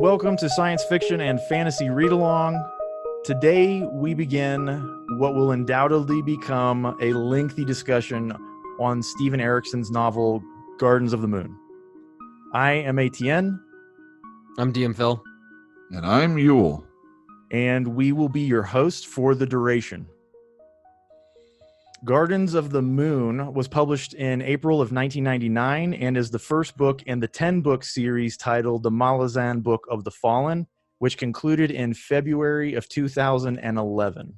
Welcome to Science Fiction and Fantasy Read Along. Today we begin what will undoubtedly become a lengthy discussion on Steven Erikson's novel Gardens of the Moon. I am ATN. I'm DM Phil. And I'm Yule. And we will be your host for the duration. Gardens of the Moon was published in April of 1999 and is the first book in the 10-book series titled The Malazan Book of the Fallen, which concluded in February of 2011.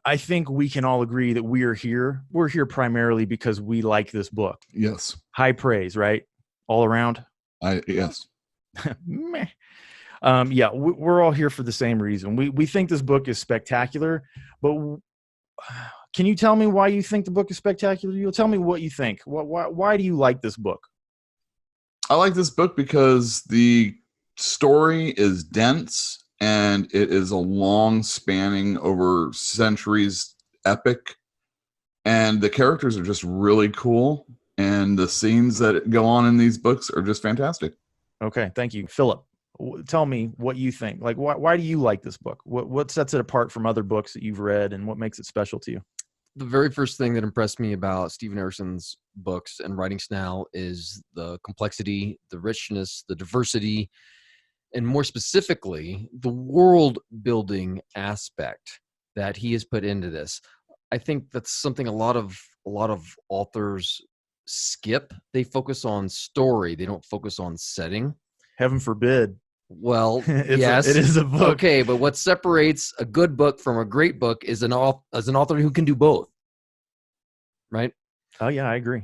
I think we can all agree that we are here. We're here primarily because we like this book. Yes. High praise, right? All around? Yes. Meh. Yeah, we're all here for the same reason. We think this book is spectacular, but can you tell me why you think the book is spectacular? You'll tell me what you think. Why do you like this book? I like this book because the story is dense and it is a long spanning over centuries epic. And the characters are just really cool. And the scenes that go on in these books are just fantastic. Okay, thank you. Philip, tell me what you think. Like, why do you like this book? What sets it apart from other books that you've read and what makes it special to you? The very first thing that impressed me about Steven Erikson's books and writing style is the complexity, the richness, the diversity, and more specifically, the world-building aspect that he has put into this. I think that's something a lot of authors skip. They focus on story. They don't focus on setting. Heaven forbid. Well, yes, it is a book. Okay, but what separates a good book from a great book is an author who can do both, right? Oh yeah, I agree.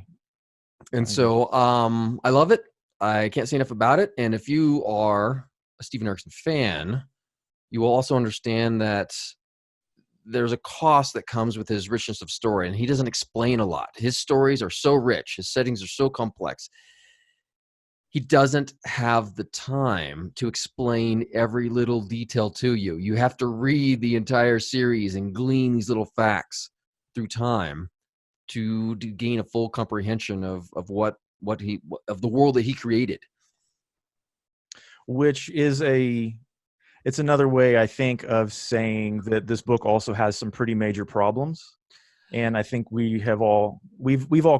And so I love it. I can't say enough about it. And if you are a Steven Erikson fan, you will also understand that there's a cost that comes with his richness of story, and he doesn't explain a lot. His stories are so rich. His settings are so complex. He doesn't have the time to explain every little detail to you. You have to read the entire series and glean these little facts through time to gain a full comprehension of the world that he created. Which is it's another way, I think, of saying that this book also has some pretty major problems. And I think we've all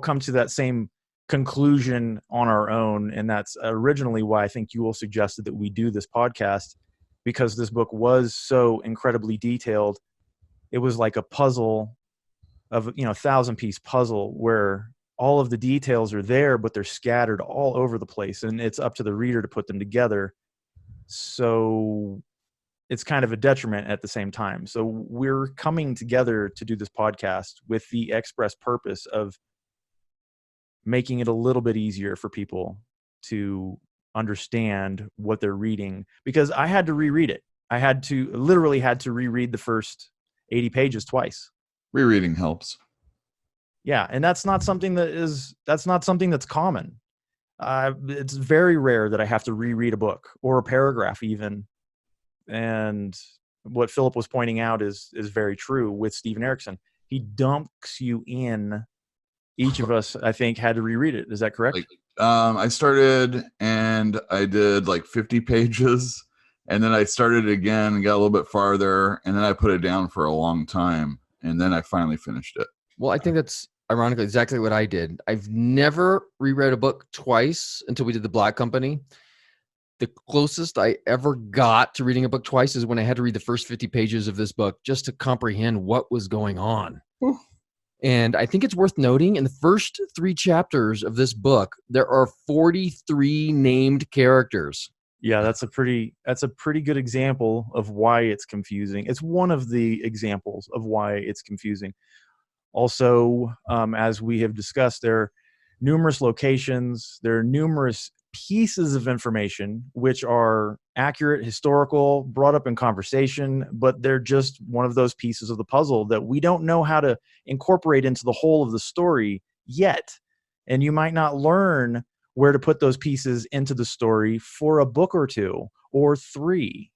come to that same conclusion on our own, and that's originally why I think you all suggested that we do this podcast, because this book was so incredibly detailed. It was like a puzzle of 1,000-piece puzzle where all of the details are there, but they're scattered all over the place, and it's up to the reader to put them together. So it's kind of a detriment at the same time. So we're coming together to do this podcast with the express purpose of making it a little bit easier for people to understand what they're reading, because I had to reread it. I literally had to reread the first 80 pages twice. Rereading helps. Yeah, and that's not something that's common. It's very rare that I have to reread a book or a paragraph even. And what Philip was pointing out is very true with Steven Erikson. He dunks you in. Each of us, I think, had to reread it. Is that correct? I started and I did like 50 pages, and then I started again and got a little bit farther, and then I put it down for a long time, and then I finally finished it. Well, I think that's ironically exactly what I did. I've never reread a book twice until we did The Black Company. The closest I ever got to reading a book twice is when I had to read the first 50 pages of this book just to comprehend what was going on. Ooh. And I think it's worth noting, in the first 3 chapters of this book, there are 43 named characters. Yeah, that's a pretty good example of why it's confusing. It's one of the examples of why it's confusing. Also, as we have discussed, there are numerous locations, there are numerous pieces of information which are accurate, historical, brought up in conversation, but they're just one of those pieces of the puzzle that we don't know how to incorporate into the whole of the story yet. And you might not learn where to put those pieces into the story for a book or 2 or 3.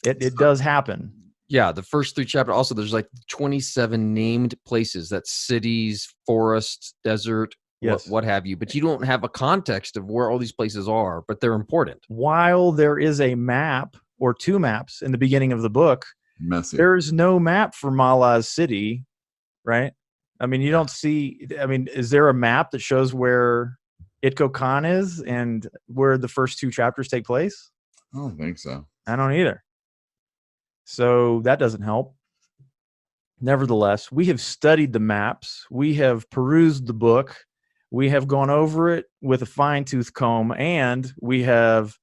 It does happen. Yeah, the first 3 chapters. Also, there's like 27 named places. That's cities, forests, desert, Yes. what have you, but you don't have a context of where all these places are, but they're important. While there is a map or two maps in the beginning of the book, Messy. there's no map for Malaz City, right? I mean, you don't see, I mean, is there a map that shows where Itko Khan is and where the first two chapters take place? I don't think so. I don't either. So that doesn't help. Nevertheless, we have studied the maps. We have perused the book. We have gone over it with a fine-tooth comb, and we have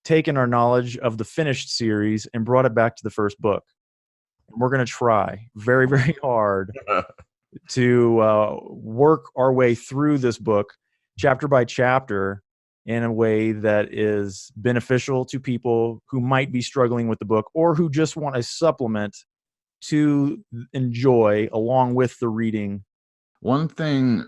taken our knowledge of the finished series and brought it back to the first book. And we're going to try very, very hard to work our way through this book chapter by chapter in a way that is beneficial to people who might be struggling with the book or who just want a supplement to enjoy along with the reading. One thing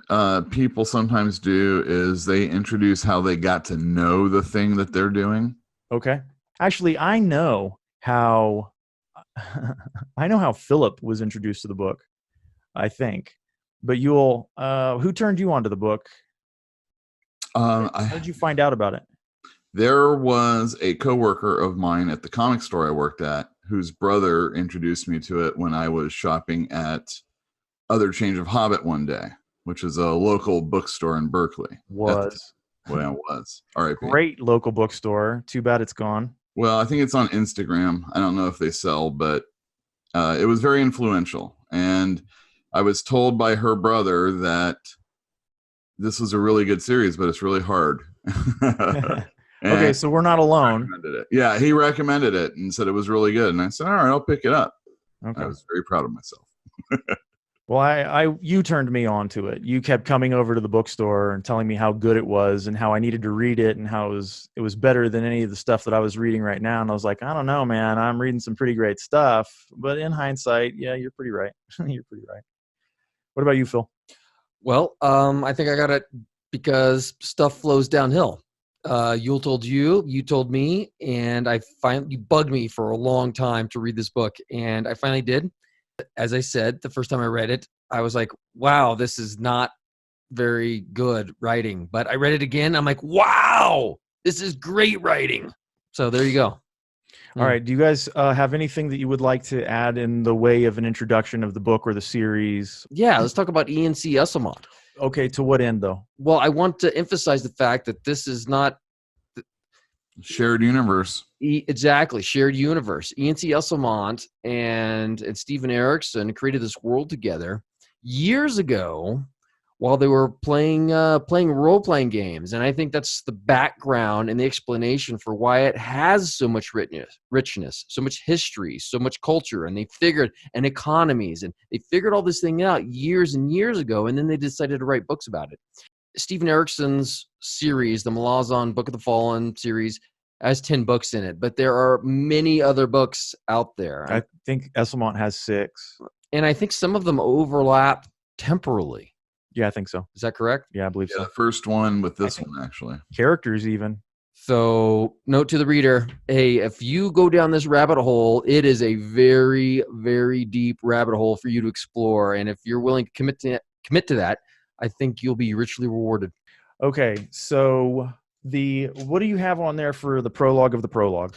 people sometimes do is they introduce how they got to know the thing that they're doing. Okay. Actually, I know how Philip was introduced to the book, I think. But you'll who turned you onto the book? How did you find out about it? There was a coworker of mine at the comic store I worked at whose brother introduced me to it when I was shopping at Other Change of Hobbit one day, which is a local bookstore in Berkeley. Was. R.I.P. Great local bookstore. Too bad it's gone. Well, I think it's on Instagram. I don't know if they sell, but it was very influential. And I was told by her brother that this was a really good series, but it's really hard. Okay, so we're not alone. Yeah, he recommended it and said it was really good. And I said, all right, I'll pick it up. Okay. I was very proud of myself. Well, you turned me on to it. You kept coming over to the bookstore and telling me how good it was and how I needed to read it and how it was better than any of the stuff that I was reading right now. And I was like, I don't know, man. I'm reading some pretty great stuff. But in hindsight, yeah, you're pretty right. You're pretty right. What about you, Phil? Well, I think I got it because stuff flows downhill. Yule told you, you told me, and you bugged me for a long time to read this book, and I finally did. As I said, the first time I read it, I was like, wow, this is not very good writing. But I read it again. I'm like, wow, this is great writing. So there you go. All right. Do you guys have anything that you would like to add in the way of an introduction of the book or the series? Yeah, let's talk about E.N.C. Esselmont. Okay. To what end, though? Well, I want to emphasize the fact that this is not shared universe. Exactly, shared universe. E.N.C. Esselmont and Steven Erikson created this world together years ago while they were playing role-playing games. And I think that's the background and the explanation for why it has so much richness, so much history, so much culture, and and economies, and they figured all this thing out years and years ago, and then they decided to write books about it. Steven Erikson's series, the Malazan Book of the Fallen series, has 10 books in it, but there are many other books out there. I think Esselmont has 6. And I think some of them overlap temporally. Yeah, I think so. Is that correct? Yeah, I believe so. The first one with this one, actually. Characters even. So, note to the reader, hey, if you go down this rabbit hole, it is a very, very deep rabbit hole for you to explore. And if you're willing to commit to that, I think you'll be richly rewarded. Okay, so what do you have on there for the prologue of the prologue?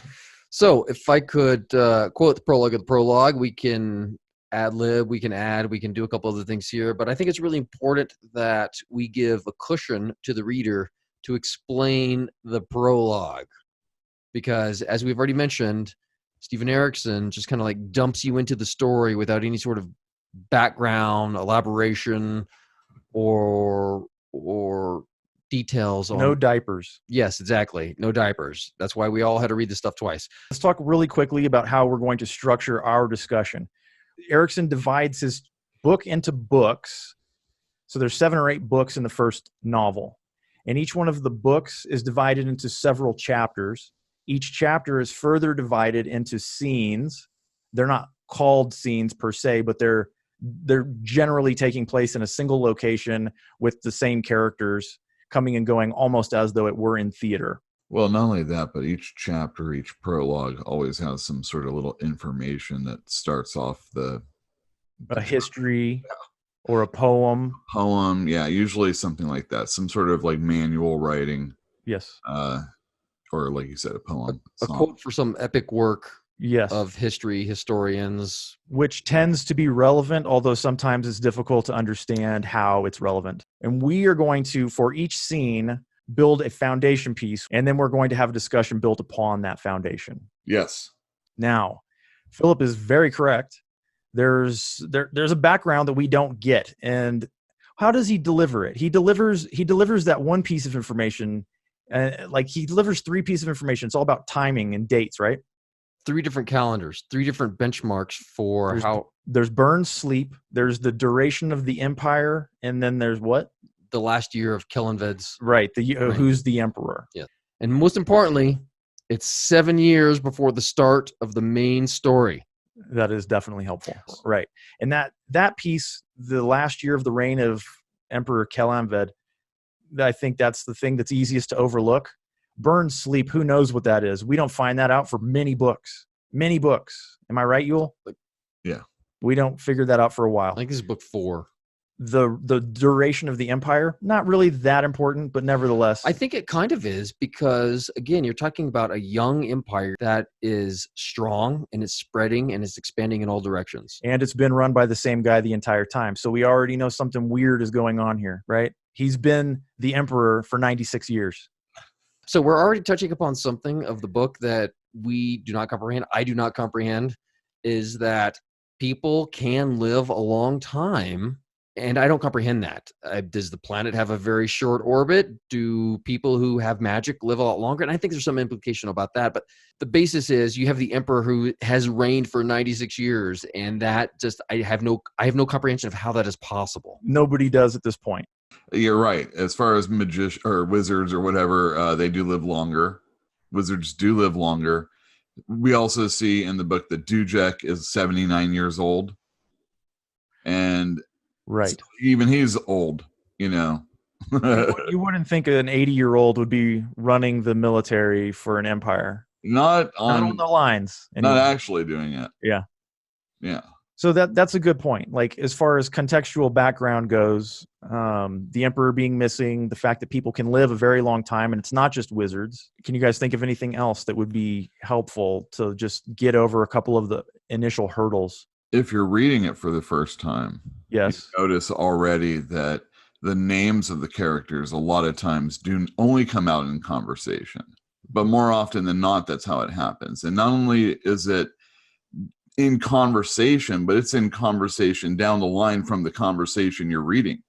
So if I could quote the prologue of the prologue, we can ad-lib, we can add, we can do a couple other things here, but I think it's really important that we give a cushion to the reader to explain the prologue. Because as we've already mentioned, Steven Erikson just kind of like dumps you into the story without any sort of background, elaboration, or details on. No diapers. Yes, exactly. No diapers. That's why we all had to read this stuff twice. Let's talk really quickly about how we're going to structure our discussion. Erikson divides his book into books. So there's 7 or 8 books in the first novel. And each one of the books is divided into several chapters. Each chapter is further divided into scenes. They're not called scenes per se, but they're generally taking place in a single location with the same characters coming and going almost as though it were in theater. Well, not only that, but each chapter, each prologue always has some sort of little information that starts off a history Or a poem. Poem, yeah, usually something like that. Some sort of like manual writing. Yes. Or like you said, a poem. A quote for some epic work Yes. of history, historians. Which tends to be relevant, although sometimes it's difficult to understand how it's relevant. And we are going to, for each scene, build a foundation piece, and then we're going to have a discussion built upon that foundation. Yes. Now, Philip is very correct. There's a background that we don't get. And how does he deliver it? He delivers that one piece of information. Like he delivers 3 pieces of information. It's all about timing and dates, right? 3 different calendars, 3 different benchmarks for there's Burns' sleep, there's the duration of the empire, and then there's what? The last year of Kellanved's. Right, who's the emperor. Yeah. And most importantly, it's 7 years before the start of the main story. That is definitely helpful. Right. And that piece, the last year of the reign of Emperor Kellanved, I think that's the thing that's easiest to overlook. Burns' sleep, who knows what that is? We don't find that out for many books. Many books. Am I right, Yule? Yeah. We don't figure that out for a while. I think this is book 4. The duration of the empire, not really that important, but nevertheless. I think it kind of is because, again, you're talking about a young empire that is strong and it's spreading and it's expanding in all directions. And it's been run by the same guy the entire time. So we already know something weird is going on here, right? He's been the emperor for 96 years. So we're already touching upon something of the book that we do not comprehend. I do not comprehend, is that people can live a long time. And I don't comprehend that. Does the planet have a very short orbit? Do people who have magic live a lot longer? And I think there's some implication about that. But the basis is you have the emperor who has reigned for 96 years. And that just, I have no comprehension of how that is possible. Nobody does at this point. You're right. As far as magicians or wizards or whatever, they do live longer. Wizards do live longer. We also see in the book that Dujek is 79 years old. And right. So even he's old, you know. You wouldn't think an 80-year-old would be running the military for an empire. Not on the lines. Anyway. Not actually doing it. Yeah. Yeah. So that's a good point. Like, as far as contextual background goes, the emperor being missing, the fact that people can live a very long time, and it's not just wizards. Can you guys think of anything else that would be helpful to just get over a couple of the initial hurdles? If you're reading it for the first time, yes, you notice already that the names of the characters a lot of times do only come out in conversation. But more often than not, that's how it happens. And not only is it in conversation, but it's in conversation down the line from the conversation you're reading.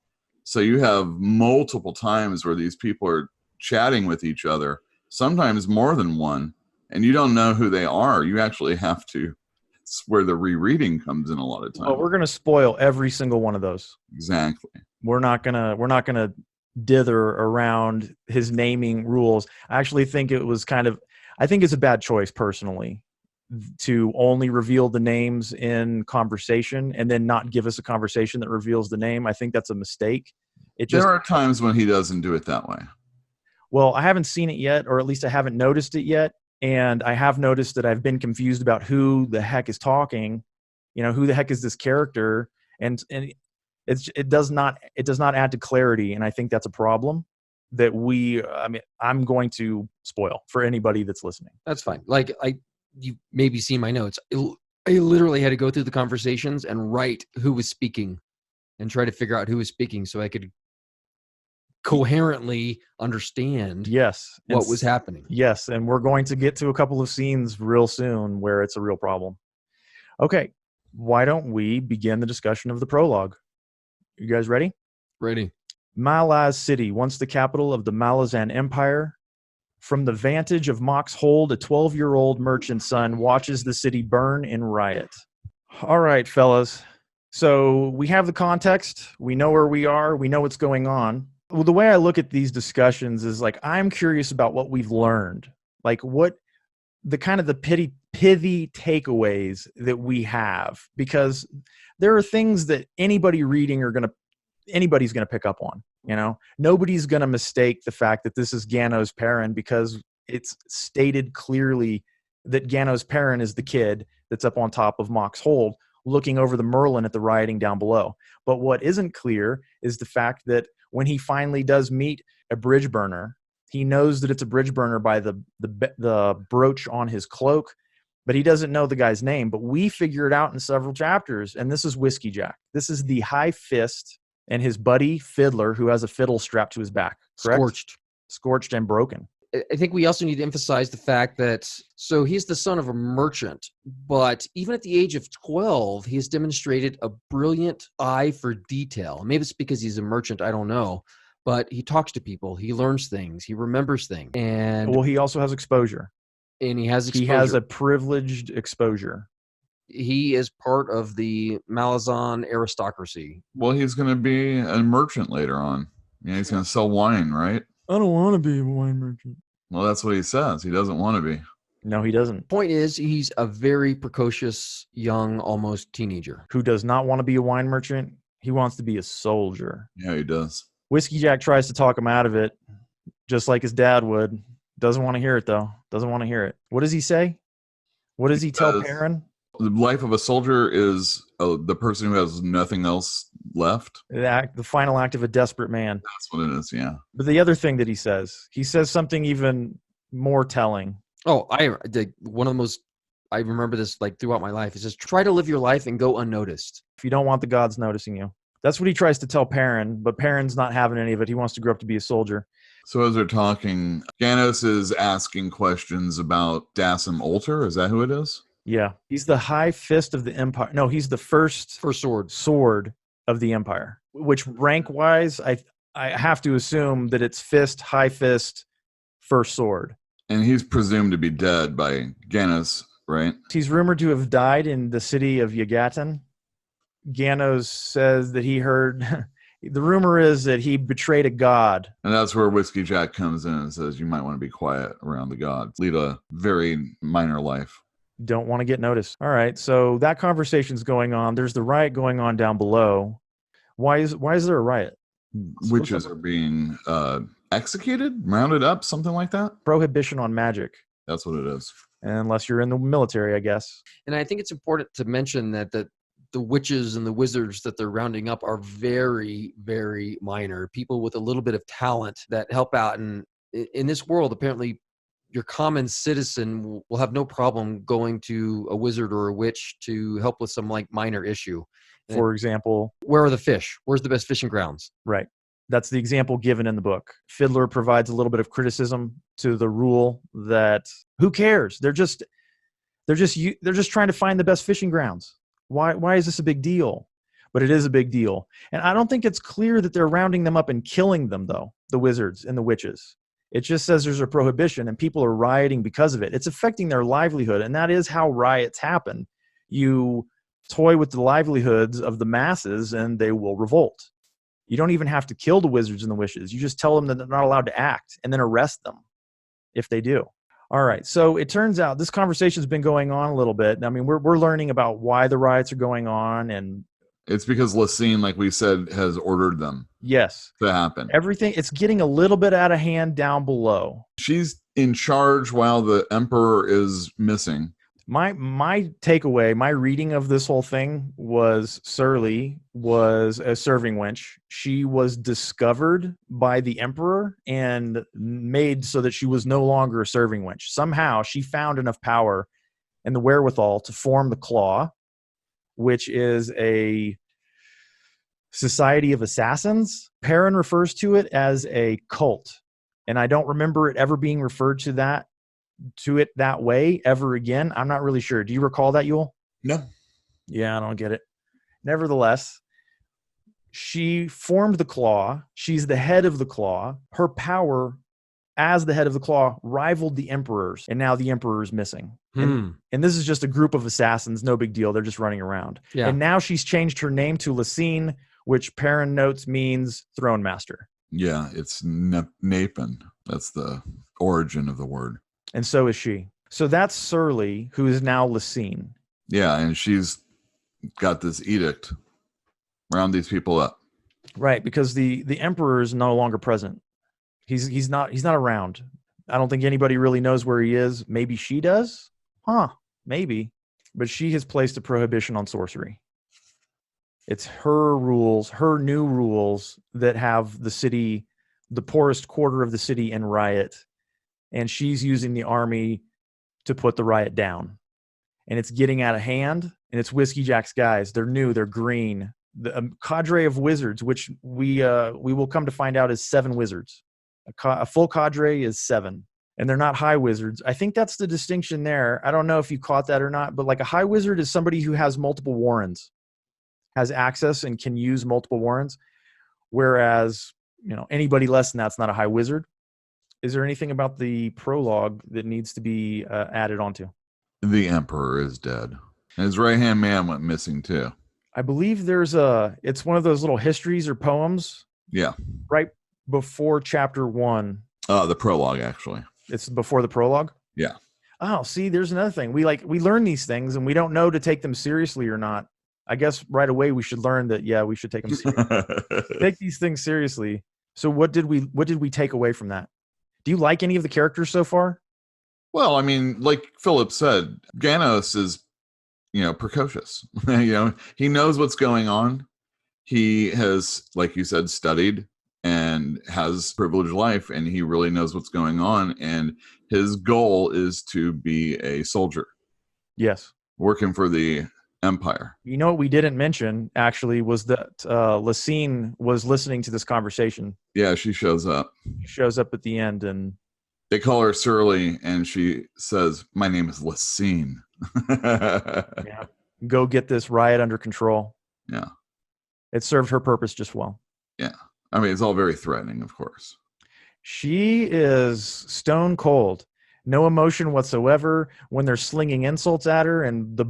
So you have multiple times where these people are chatting with each other, sometimes more than one, and you don't know who they are. You actually have to. It's where the rereading comes in a lot of times. Well, we're going to spoil every single one of those. Exactly. We're not gonna dither around his naming rules. I actually think I think it's a bad choice personally to only reveal the names in conversation and then not give us a conversation that reveals the name. I think that's a mistake. There are times when he doesn't do it that way. Well, I haven't seen it yet, or at least I haven't noticed it yet. And I have noticed that I've been confused about who the heck is talking. You know, who the heck is this character? And it does not add to clarity. And I think that's a problem that I'm going to spoil for anybody that's listening. That's fine. Like you maybe see my notes. I literally had to go through the conversations and write who was speaking and try to figure out who was speaking so I could coherently understand what was happening. Yes, and we're going to get to a couple of scenes real soon where it's a real problem. Okay, why don't we begin the discussion of the prologue? You guys ready? Ready. Malaz City, once the capital of the Malazan Empire. From the vantage of Mox Hold, a 12-year-old merchant's son watches the city burn in riot. All right, fellas. So we have the context. We know where we are. We know what's going on. Well, the way I look at these discussions is like, I'm curious about what we've learned. Like what the kind of the pithy takeaways that we have, because there are things that anybody reading anybody's going to pick up on. You know, nobody's going to mistake the fact that this is Gano's parent because it's stated clearly that Gano's parent is the kid that's up on top of Mox Hold. looking over the Merlin at the rioting down below. But what isn't clear is the fact that when he finally does meet a bridge burner, he knows that it's a bridge burner by the brooch on his cloak, but he doesn't know the guy's name. But we figure it out in several chapters, and this is Whiskey Jack. This is the High Fist and his buddy Fiddler, who has a fiddle strapped to his back. Correct? Scorched and broken. I think we also need to emphasize the fact that, so he's the son of a merchant, but even at the age of 12, he has demonstrated a brilliant eye for detail. Maybe it's because he's a merchant, I don't know, but he talks to people, he learns things, he remembers things. And well, he also has exposure. And he has exposure. He has a privileged exposure. He is part of the Malazan aristocracy. Well, he's going to be a merchant later on. Yeah, he's going to sell wine, right? I don't want to be a wine merchant. Well, that's what he says. He doesn't want to be. No, he doesn't. Point is, he's a very precocious, young, almost teenager. Who does not want to be a wine merchant. He wants to be a soldier. Yeah, he does. Whiskey Jack tries to talk him out of it, just like his dad would. Doesn't want to hear it, though. Doesn't want to hear it. What does he say? What does he tell Perrin? The life of a soldier is the person who has nothing else left. The final act of a desperate man. That's what it is, yeah. But the other thing that he says something even more telling. Oh, one of the most, I remember this like throughout my life. It says, try to live your life and go unnoticed. If you don't want the gods noticing you. That's what he tries to tell Perrin, but Perrin's not having any of it. He wants to grow up to be a soldier. So as they're talking, Ganos is asking questions about Dasim Ulter. Is that who it is? Yeah. He's the High Fist of the Empire. No, he's the first sword of the Empire, which rank-wise, I have to assume that it's Fist, High Fist, First Sword. And he's presumed to be dead by Ganos, right? He's rumored to have died in the city of Yagatan. Ganos says that he heard... The rumor is that he betrayed a god. And that's where Whiskey Jack comes in and says, you might want to be quiet around the gods. Lead a very minor life. Don't want to get noticed. All right, so that conversation's going on. There's the riot going on down below. Why is there a riot? Witches are being executed, rounded up, something like that? Prohibition on magic. That's what it is. Unless you're in the military, I guess. And I think it's important to mention that the witches and the wizards that they're rounding up are very, very minor. People with a little bit of talent that help out. And in this world, apparently, your common citizen will have no problem going to a wizard or a witch to help with some like minor issue. For example, where are the fish? Where's the best fishing grounds? Right. That's the example given in the book. Fiddler provides a little bit of criticism to the rule that who cares? They're just trying to find the best fishing grounds. Why is this a big deal? But it is a big deal. And I don't think it's clear that they're rounding them up and killing them, though, the wizards and the witches. It just says there's a prohibition and people are rioting because of it. It's affecting their livelihood, and that is how riots happen. You toy with the livelihoods of the masses and they will revolt. You don't even have to kill the wizards and the witches. You just tell them that they're not allowed to act and then arrest them if they do. All right, so it turns out this conversation's been going on a little bit. I mean, we're learning about why the riots are going on, and it's because Lacine, like we said, has ordered them. Yes, to happen. Everything, it's getting a little bit out of hand down below. She's in charge while the Emperor is missing. My takeaway, my reading of this whole thing was Surly was a serving wench. She was discovered by the Emperor and made so that she was no longer a serving wench. Somehow she found enough power and the wherewithal to form the Claw, which is a society of assassins. Perrin refers to it as a cult, and I don't remember it ever being referred to it that way ever again. I'm not really sure. Do you recall that, Yule? No. Yeah, I don't get it. Nevertheless, she formed the Claw. She's the head of the Claw. Her power as the head of the Claw rivaled the Emperor's, and now the Emperor is missing. And this is just a group of assassins. No big deal. They're just running around. Yeah. And now she's changed her name to Lacine, which Perrin notes means Throne Master. Yeah, it's Napin. That's the origin of the word. And so is she. So that's Surly, who is now Lacine. Yeah, and she's got this edict. Round these people up. Right, because the Emperor is no longer present. He's not around. I don't think anybody really knows where he is. Maybe she does? Maybe. but she has placed a prohibition on sorcery. It's her rules, her new rules that have the city, the poorest quarter of the city, in riot. And she's using the army to put the riot down. And it's getting out of hand. And it's Whiskey Jack's guys. They're new. They're green. The cadre of wizards, which we will come to find out is 7 wizards. A full cadre is 7. And they're not high wizards. I think that's the distinction there. I don't know if you caught that or not, but like a high wizard is somebody who has multiple warrens, has access and can use multiple warrens. Whereas, anybody less than that's not a high wizard. Is there anything about the prologue that needs to be added onto? The Emperor is dead. And his right-hand man went missing too. I believe it's one of those little histories or poems. Yeah. Right before chapter 1. The prologue, actually. It's before the prologue? Yeah. Oh, see, there's another thing. We learn these things and we don't know to take them seriously or not. I guess right away we should learn that, we should take them seriously. Take these things seriously. So what did we take away from that? Do you like any of the characters so far? Well, I mean, like Philip said, Janos is, precocious. He knows what's going on. He has, like you said, studied and has privileged life, and he really knows what's going on. And his goal is to be a soldier. Yes. Working for the Empire. You know what we didn't mention, actually, was that Lysine was listening to this conversation. Yeah, she shows up. She shows up at the end, and they call her Surly, and she says, "My name is Lysine." Yeah. Go get this riot under control. Yeah. It served her purpose just well. Yeah. I mean, it's all very threatening, of course. She is stone cold. No emotion whatsoever when they're slinging insults at her, and the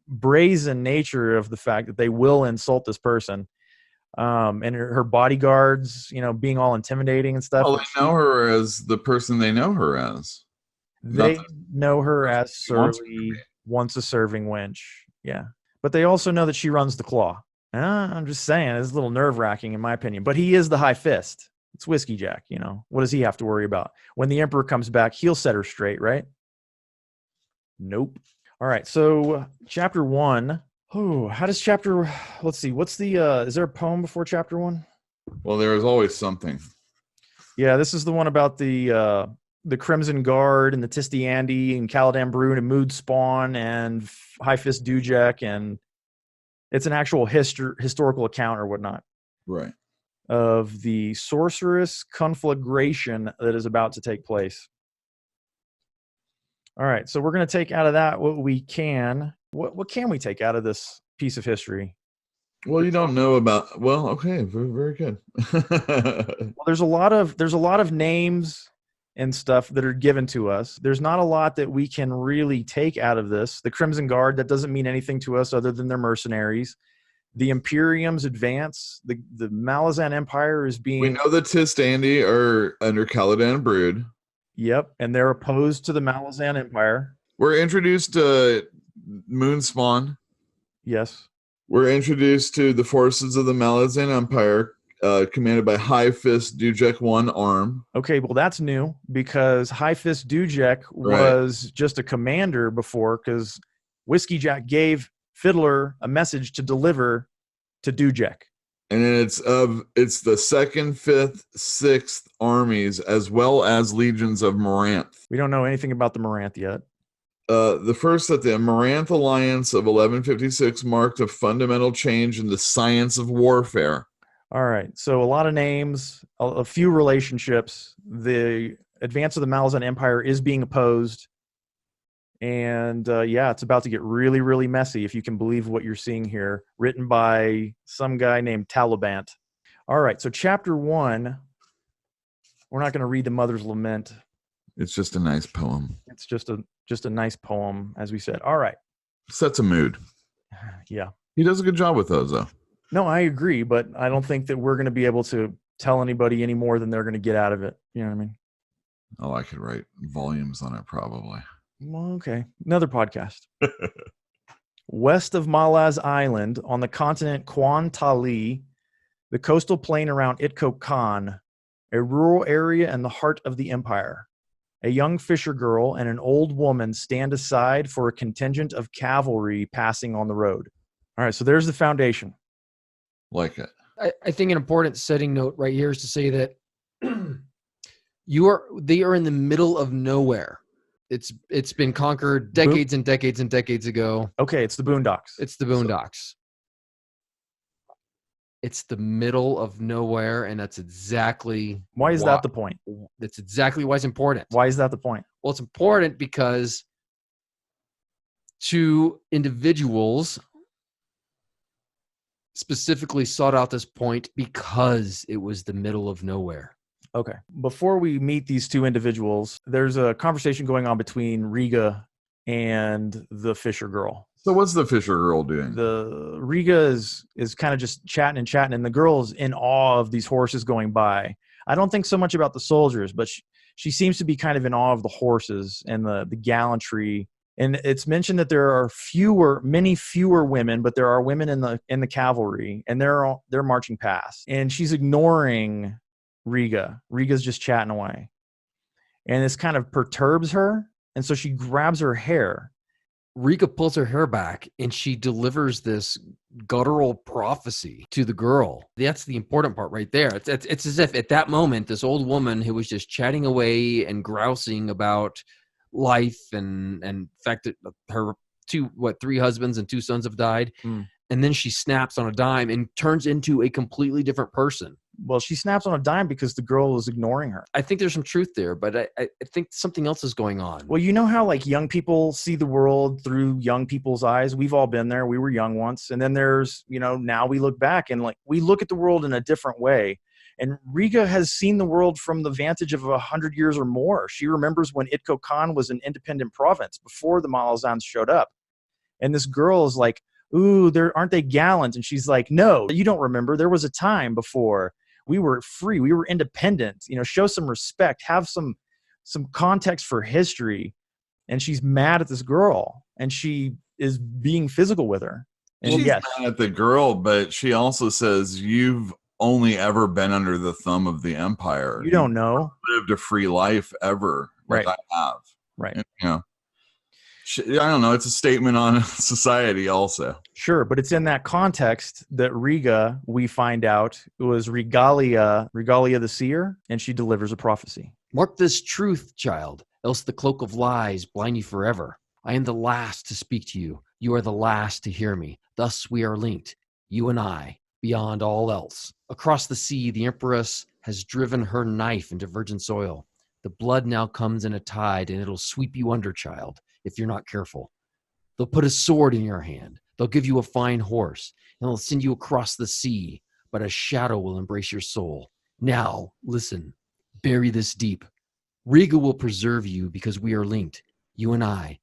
brazen nature of the fact that they will insult this person. And her bodyguards, being all intimidating and stuff. Well, they know her as the person they know her as. They know her as Surly, once a serving wench. Yeah. But they also know that she runs the claw. I'm just saying, it's a little nerve-wracking in my opinion. But he is the high fist. It's Whiskey Jack, What does he have to worry about? When the Emperor comes back, he'll set her straight, right? Nope. All right, so chapter 1. Oh, how does chapter... Let's see, what's the... is there a poem before chapter 1? Well, there is always something. Yeah, this is the one about the Crimson Guard and the Tistiandi and Caladan Brune and Mood Spawn and High Fist Dujek, and it's an actual historical account or whatnot. Right. Of the sorceress conflagration that is about to take place. All right, so we're going to take out of that what we can. What can we take out of this piece of history? Well, you don't know about. Well, okay, very, very good. Well, there's a lot of names and stuff that are given to us. There's not a lot that we can really take out of this. The Crimson Guard, that doesn't mean anything to us other than they're mercenaries. The Imperium's advance, the Malazan Empire is being... We know the Tistiandi are under Caladan Brood. Yep, and they're opposed to the Malazan Empire. We're introduced to Moonspawn. Yes. We're introduced to the forces of the Malazan Empire, commanded by High Fist Dujek One Arm. Okay, well, that's new because High Fist Dujek was just a commander before, because Whiskey Jack gave Fiddler a message to deliver to Dujek. And it's the 2nd, 5th, 6th armies, as well as legions of Moranth. We don't know anything about the Moranth yet. The first that the Moranth Alliance of 1156 marked a fundamental change in the science of warfare. All right, so a lot of names, a few relationships. The advance of the Malazan Empire is being opposed. And it's about to get really, really messy, if you can believe what you're seeing here. Written by some guy named Talabant. All right, so chapter 1. We're not going to read the Mother's Lament. It's just a nice poem. It's just a nice poem, as we said. All right. Sets a mood. Yeah. He does a good job with those, though. No, I agree, but I don't think that we're going to be able to tell anybody any more than they're going to get out of it. You know what I mean? Oh, I could write volumes on it, probably. Well, okay. Another podcast. West of Malaz Island, on the continent Quan Tali, the coastal plain around Itko Khan, a rural area in the heart of the empire. A young fisher girl and an old woman stand aside for a contingent of cavalry passing on the road. All right, so there's the foundation. Like it. I think an important setting note right here is to say that they are in the middle of nowhere. It's been conquered decades and decades and decades ago. Okay, it's the Boondocks. It's the Boondocks. It's the middle of nowhere, and that's exactly why is that the point? That's exactly why it's important. Why is that the point? Well, it's important because two individuals specifically sought out this point because it was the middle of nowhere. Okay. Before we meet these two individuals, there's a conversation going on between Riga and the fisher girl. So what's the fisher girl doing? The Riga is kind of just chatting, and the girl's in awe of these horses going by. I don't think so much about the soldiers, but she seems to be kind of in awe of the horses and the gallantry. And it's mentioned that there are many fewer women, but there are women in the cavalry, and they're marching past. And she's ignoring Riga. Riga's just chatting away. And this kind of perturbs her, and so she grabs her hair. Riga pulls her hair back, and she delivers this guttural prophecy to the girl. That's the important part right there. It's as if at that moment, this old woman who was just chatting away and grousing about life and the fact that her three husbands and two sons have died. And then she snaps on a dime and turns into a completely different person. Well, she snaps on a dime because the girl is ignoring her. I think there's some truth there, but I think something else is going on. Well, you know how like young people see the world through young people's eyes? We've all been there. We were young once. And then there's, now we look back and like we look at the world in a different way. And Riga has seen the world from the vantage of 100 years or more. She remembers when Itko Khan was an independent province before the Malazans showed up. And this girl is like, ooh, aren't they gallant? And she's like, no, you don't remember. There was a time before we were free. We were independent. Show some respect. Have some context for history. And she's mad at this girl. And she is being physical with her. And she's mad at the girl, but she also says, you've only ever been under the thumb of the empire. You don't know. Lived a free life ever, like right. I have. Right. And, I don't know. It's a statement on society also. Sure, but it's in that context that Riga, we find out, was Regalia the seer, and she delivers a prophecy. Mark this truth, child, else the cloak of lies blind you forever. I am the last to speak to you. You are the last to hear me. Thus we are linked, you and I, beyond all else. Across the sea, the empress has driven her knife into virgin soil. The blood now comes in a tide, and it'll sweep you under, child, if you're not careful. They'll put a sword in your hand. They'll give you a fine horse, and they'll send you across the sea, but a shadow will embrace your soul. Now, listen, bury this deep. Riga will preserve you because we are linked, you and I,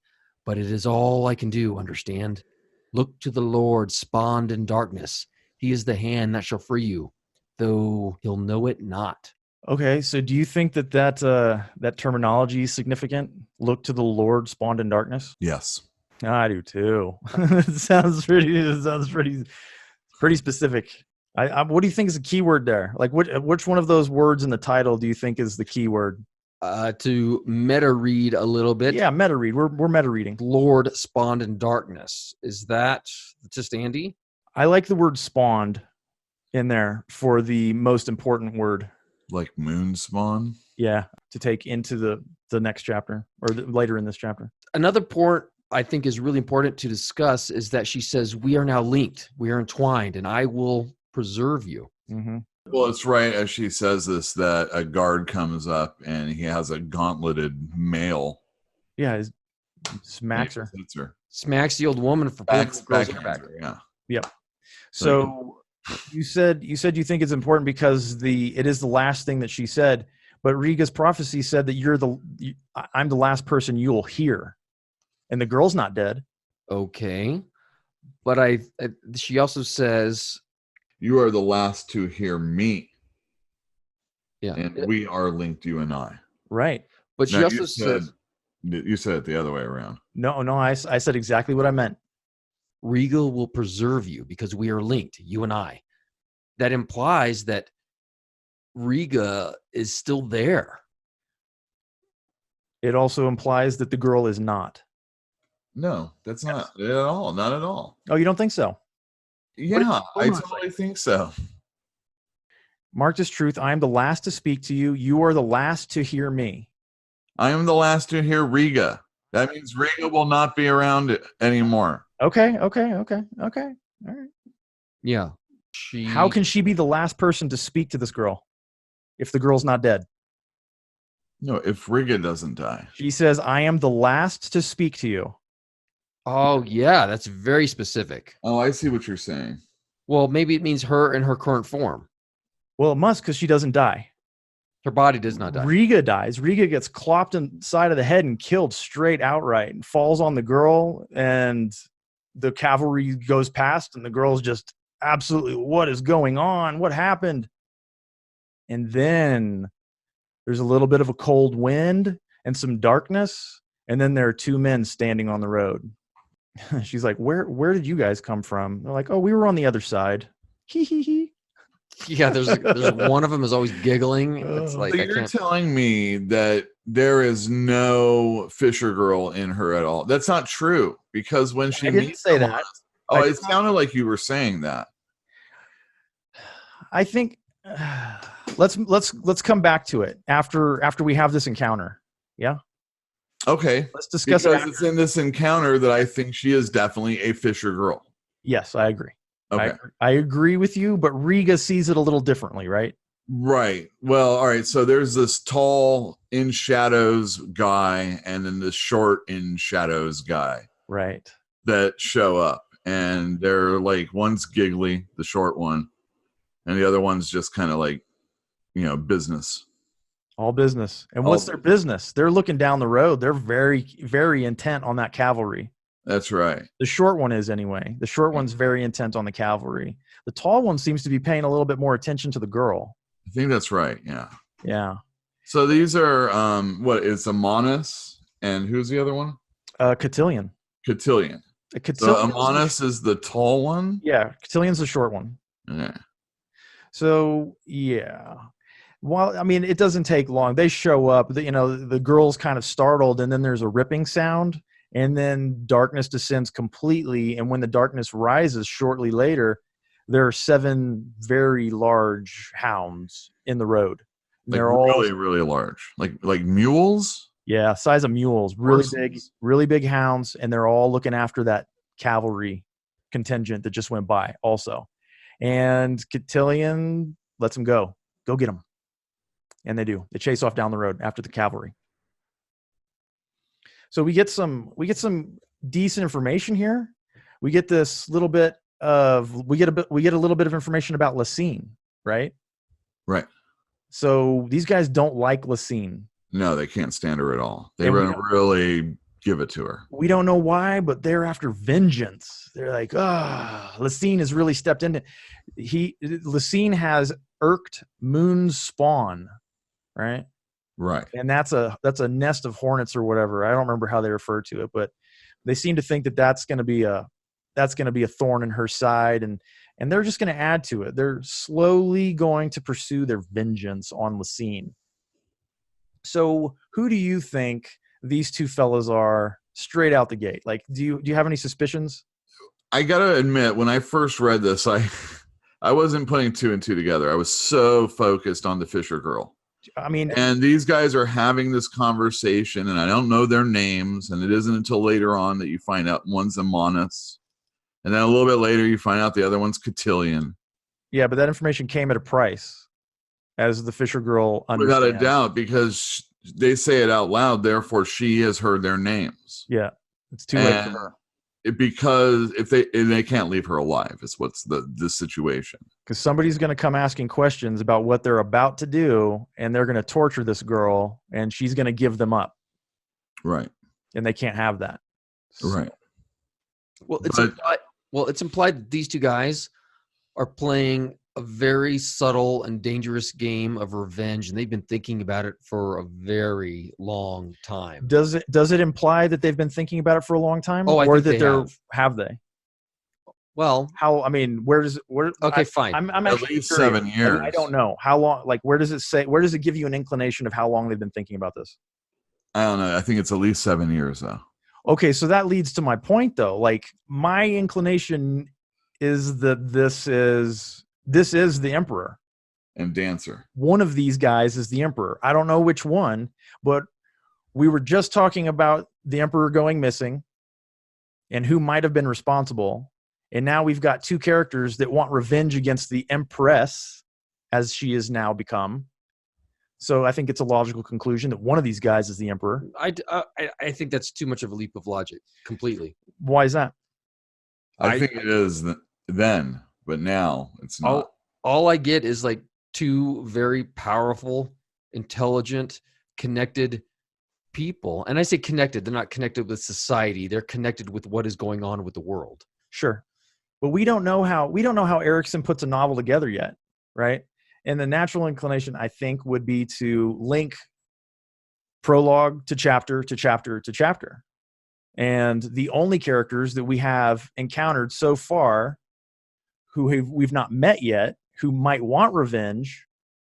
but it is all I can do, understand? Look to the Lord spawned in darkness. He is the hand that shall free you, though he'll know it not. Okay, so do you think that terminology is significant? Look to the Lord spawned in darkness? Yes. I do too. It sounds pretty specific. What do you think is the key word there? Like which one of those words in the title do you think is the key word? To meta read a little bit. Yeah, meta read. We're meta reading. Lord spawned in darkness. Is that just Andy? I like the word spawned in there for the most important word. Like moon spawn? Yeah, to take into the next chapter or later in this chapter. Another point I think is really important to discuss is that she says, we are now linked, we are entwined, and I will preserve you. Mm-hmm. Well, it's right as she says this that a guard comes up and he has a gauntleted male. Yeah, he smacks her. Smacks the old woman for pulling the girl's hair back. Yeah. Yep. So you said you think it's important because it is the last thing that she said, but Riga's prophecy said that I'm the last person you'll hear, and the girl's not dead. Okay, but she also says you are the last to hear me. Yeah, and we are linked, you and I. Right, but she also says you said it the other way around. No, I said exactly what I meant. Riga will preserve you because we are linked, you and I. That implies that Riga is still there. It also implies that the girl is not. No, that's not it at all. Not at all. Oh, you don't think so? Yeah, I hold on a totally think so. Marked as truth, I am the last to speak to you. You are the last to hear me. I am the last to hear Riga. That means Riga will not be around anymore. Okay. All right. Yeah. How can she be the last person to speak to this girl if the girl's not dead? No, if Riga doesn't die. She says, I am the last to speak to you. Oh, yeah, that's very specific. Oh, I see what you're saying. Well, maybe it means her in her current form. Well, it must, because she doesn't die. Her body does not die. Riga dies. Riga gets clopped inside of the head and killed straight outright and falls on the girl, and the cavalry goes past, and the girl's just absolutely, what is going on? What happened? And then there's a little bit of a cold wind and some darkness, and then there are two men standing on the road. She's like, where did you guys come from? They're like, oh, we were on the other side. Hee hee hee. Yeah, there's one of them is always giggling. It's like, So you're telling me that there is no Fisher girl in her at all. That's not true, because when she didn't meets say someone that. else- oh, it sounded like you were saying that. I think let's come back to it after we have this encounter. Yeah. Okay. Let's discuss because it. it's in this encounter that I think she is definitely a Fisher girl. Yes, I agree. Okay. I agree with you, but Riga sees it a little differently, right? Right. Well, all right. So there's this tall in shadows guy and then this short in shadows guy. Right. That show up, and they're like, one's giggly, the short one, and the other one's just kind of like, business. All business. And what's their business? They're looking down the road. They're very, very intent on that cavalry. That's right. The short one is, anyway. The short one's very intent on the cavalry. The tall one seems to be paying a little bit more attention to the girl. I think that's right. Yeah. Yeah. So these are it's Amonis, and who's the other one? Cotillion. Cotillion. So Amonis is the tall one? Yeah, Cotillion's the short one. Yeah. So, yeah. Well, I mean, it doesn't take long. They show up, the girl's kind of startled, and then there's a ripping sound, and then darkness descends completely. And when the darkness rises shortly later, there are 7 very large hounds in the road. Like they're all really, really large. Like mules? Yeah, size of mules. Really big hounds, and they're all looking after that cavalry contingent that just went by also. And Cotillion lets them go. Go get them. And they do. They chase off down the road after the cavalry. So we get some decent information here. We get this little bit of we get a little bit of information about Lacine, right? Right. So these guys don't like Lacine. No, they can't stand her at all. They really give it to her. We don't know why, but they're after vengeance. They're like, Lacine has really stepped into. Lacine has irked Moon's spawn, right? Right. And that's a nest of hornets or whatever. I don't remember how they refer to it, but they seem to think that that's going to be a thorn in her side, and they're just going to add to it. They're slowly going to pursue their vengeance on Lacine. So who do you think these two fellas are straight out the gate? Like, do you have any suspicions? I got to admit, when I first read this, I wasn't putting 2 and 2 together. I was so focused on the Fisher girl. I mean, and these guys are having this conversation, and I don't know their names, and it isn't until later on that you find out one's Amonis, and then a little bit later you find out the other one's Cotillion. Yeah, but that information came at a price, as the Fisher girl understands. Without a doubt, because they say it out loud, therefore she has heard their names. Yeah, it's too late for her. Because if they can't leave her alive is what's the situation. Because somebody's going to come asking questions about what they're about to do, and they're going to torture this girl, and she's going to give them up. Right. And they can't have that. Right. Well, it's implied that these two guys are playing a very subtle and dangerous game of revenge, and they've been thinking about it for a very long time. Does it imply that they've been thinking about it for a long time? Oh, I or think that have they? Well, okay, fine. I'm at least 7 years. I don't know how long. Like, where does it say? Where does it give you an inclination of how long they've been thinking about this? I don't know. I think it's at least 7 years though. Okay, so that leads to my point though. Like my inclination is that this is the Emperor. And Dancer. One of these guys is the Emperor. I don't know which one, but we were just talking about the Emperor going missing and who might have been responsible. And now we've got two characters that want revenge against the Empress, as she is now become. So I think it's a logical conclusion that one of these guys is the Emperor. I think that's too much of a leap of logic, completely. Why is that? I think it is then, but now it's not. All I get is like two very powerful, intelligent, connected people. And I say connected, they're not connected with society. They're connected with what is going on with the world. Sure. But we don't know how Erikson puts a novel together yet, right? And the natural inclination, I think, would be to link prologue to chapter to chapter to chapter. And the only characters that we have encountered so far who we've not met yet, who might want revenge,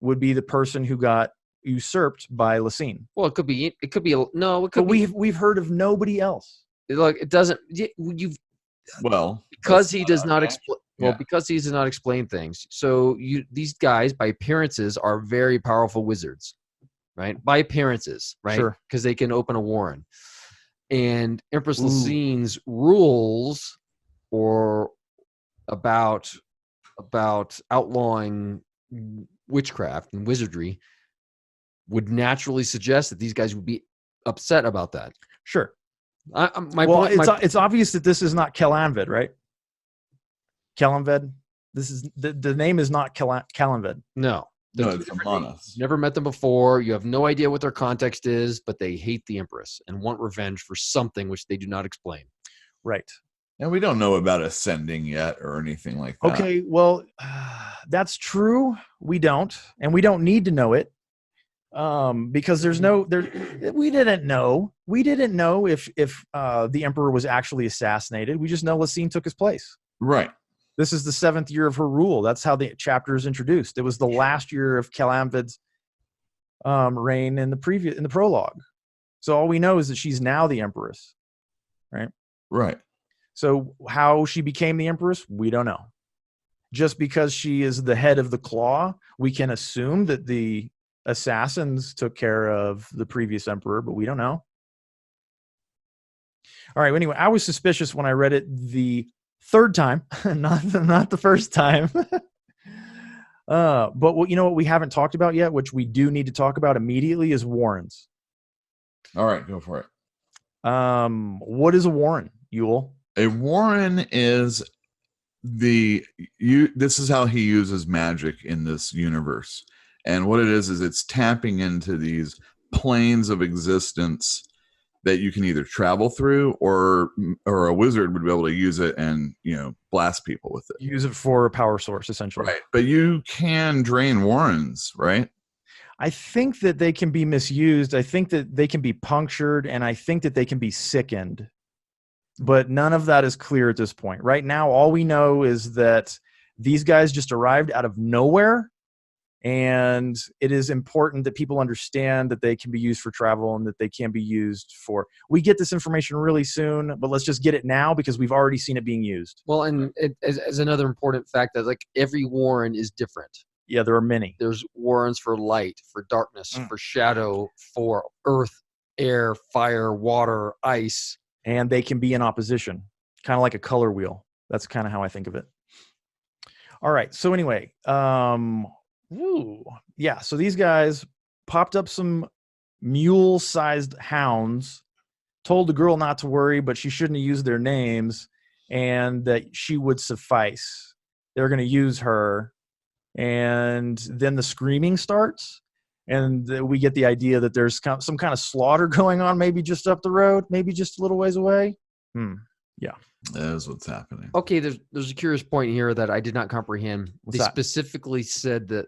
would be the person who got usurped by Lysine. Well, it could be. But we've heard of nobody else. Look, it doesn't. Because he does not explain. Well, because he does not explain things. So these guys, by appearances, are very powerful wizards, right? By appearances, right? Sure. Because they can open a warren. And Empress Lysine's rules, or about outlawing witchcraft and wizardry, would naturally suggest that these guys would be upset about that. Sure. It's obvious that this is not Kelanved, right? Kelanved. This is the name is not Kelanved. No, it's Amonas. Never met them before. You have no idea what their context is, but they hate the Empress and want revenge for something which they do not explain. Right. And we don't know about ascending yet or anything like that. Okay, well, that's true. We don't, and we don't need to know it, because we didn't know. We didn't know if the Emperor was actually assassinated. We just know Lysine took his place. Right. This is the 7th year of her rule. That's how the chapter is introduced. It was the last year of Kelanved's reign in the prologue. So all we know is that she's now the Empress, right? Right. So how she became the Empress, we don't know. Just because she is the head of the Claw, we can assume that the assassins took care of the previous Emperor, but we don't know. All right. Anyway, I was suspicious when I read it the third time, not the first time. But what we haven't talked about yet, which we do need to talk about immediately, is warrens. All right, go for it. What is a warren, Yule? A warren is this is how he uses magic in this universe. And what it is it's tapping into these planes of existence that you can either travel through or a wizard would be able to use it and, blast people with it. Use it for a power source, essentially. Right. But you can drain warrens, right? I think that they can be misused. I think that they can be punctured, and I think that they can be sickened. But none of that is clear at this point. Right now, all we know is that these guys just arrived out of nowhere, and it is important that people understand that they can be used for travel and that they can be used for... We get this information really soon, but let's just get it now because we've already seen it being used. Well, and as another important fact, that like every warren is different. Yeah, there are many. There's warrens for light, for darkness, for shadow, for earth, air, fire, water, ice. And they can be in opposition, kind of like a color wheel. That's kind of how I think of it. All right. So anyway, so these guys popped up some mule-sized hounds, told the girl not to worry, but she shouldn't have used their names, and that she would suffice. They're going to use her. And then the screaming starts, and we get the idea that there's some kind of slaughter going on, maybe just up the road, maybe just a little ways away. Yeah. That is what's happening. Okay, there's a curious point here that I did not comprehend. What's they that? Specifically said that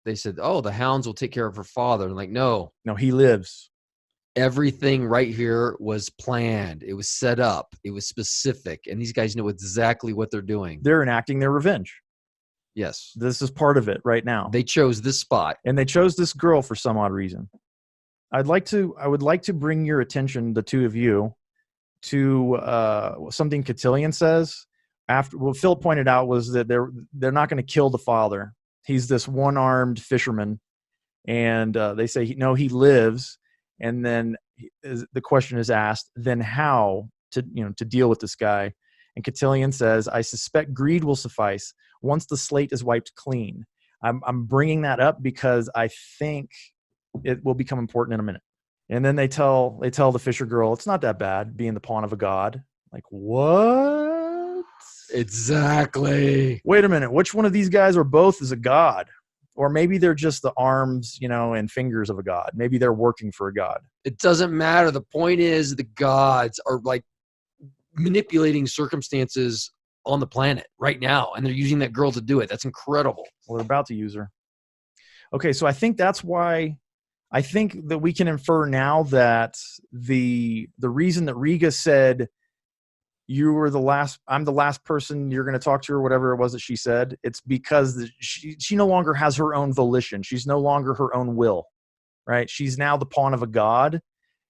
they said, oh, the hounds will take care of her father. And like, no, he lives. Everything right here was planned. It was set up. It was specific. And these guys know exactly what they're doing. They're enacting their revenge. Yes. This is part of it right now. They chose this spot. And they chose this girl for some odd reason. I would like to bring your attention, the two of you, to something Cotillion says. After what Philip pointed out was that they're not going to kill the father. He's this one-armed fisherman, and they say no, he lives. And then the question is asked, then how to deal with this guy? And Cotillion says, I suspect greed will suffice once the slate is wiped clean. I'm bringing that up because I think it will become important in a minute. And then they tell the fisher girl, it's not that bad being the pawn of a god. Like, what? Exactly. Wait a minute. Which one of these guys or both is a god? Or maybe they're just the arms, and fingers of a god. Maybe they're working for a god. It doesn't matter. The point is the gods are like manipulating circumstances on the planet right now, and they're using that girl to do it. That's incredible. Well, they're about to use her. Okay, so I think that's why I think that we can infer now that the reason that Riga said I'm the last person you're going to talk to, or whatever it was that she said, it's because she no longer has her own volition. She's no longer her own will, right? She's now the pawn of a god.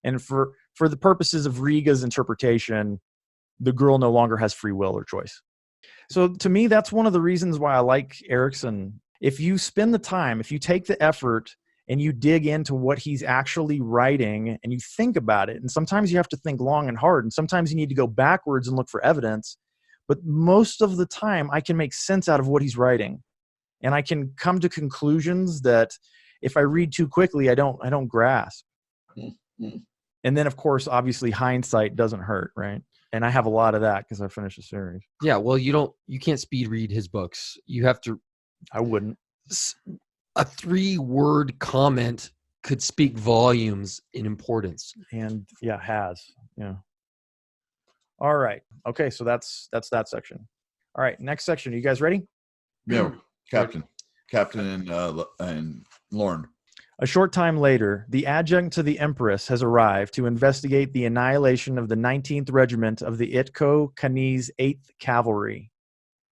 And for the purposes of Riga's interpretation, the girl no longer has free will or choice. So to me, that's one of the reasons why I like Erikson. If you spend the time, if you take the effort and you dig into what he's actually writing and you think about it, and sometimes you have to think long and hard, and sometimes you need to go backwards and look for evidence, but most of the time I can make sense out of what he's writing. And I can come to conclusions that if I read too quickly, I don't grasp. Mm-hmm. And then, of course, obviously hindsight doesn't hurt, right? And I have a lot of that because I finished the series. Yeah, well, you can't speed read his books. You have to. I wouldn't. A 3-word comment could speak volumes in importance. And has. All right. Okay, so that's that section. All right, next section. Are you guys ready? Yeah, Captain and Lorne. A short time later, the adjunct to the Empress has arrived to investigate the annihilation of the 19th Regiment of the Itko Kaniz 8th Cavalry.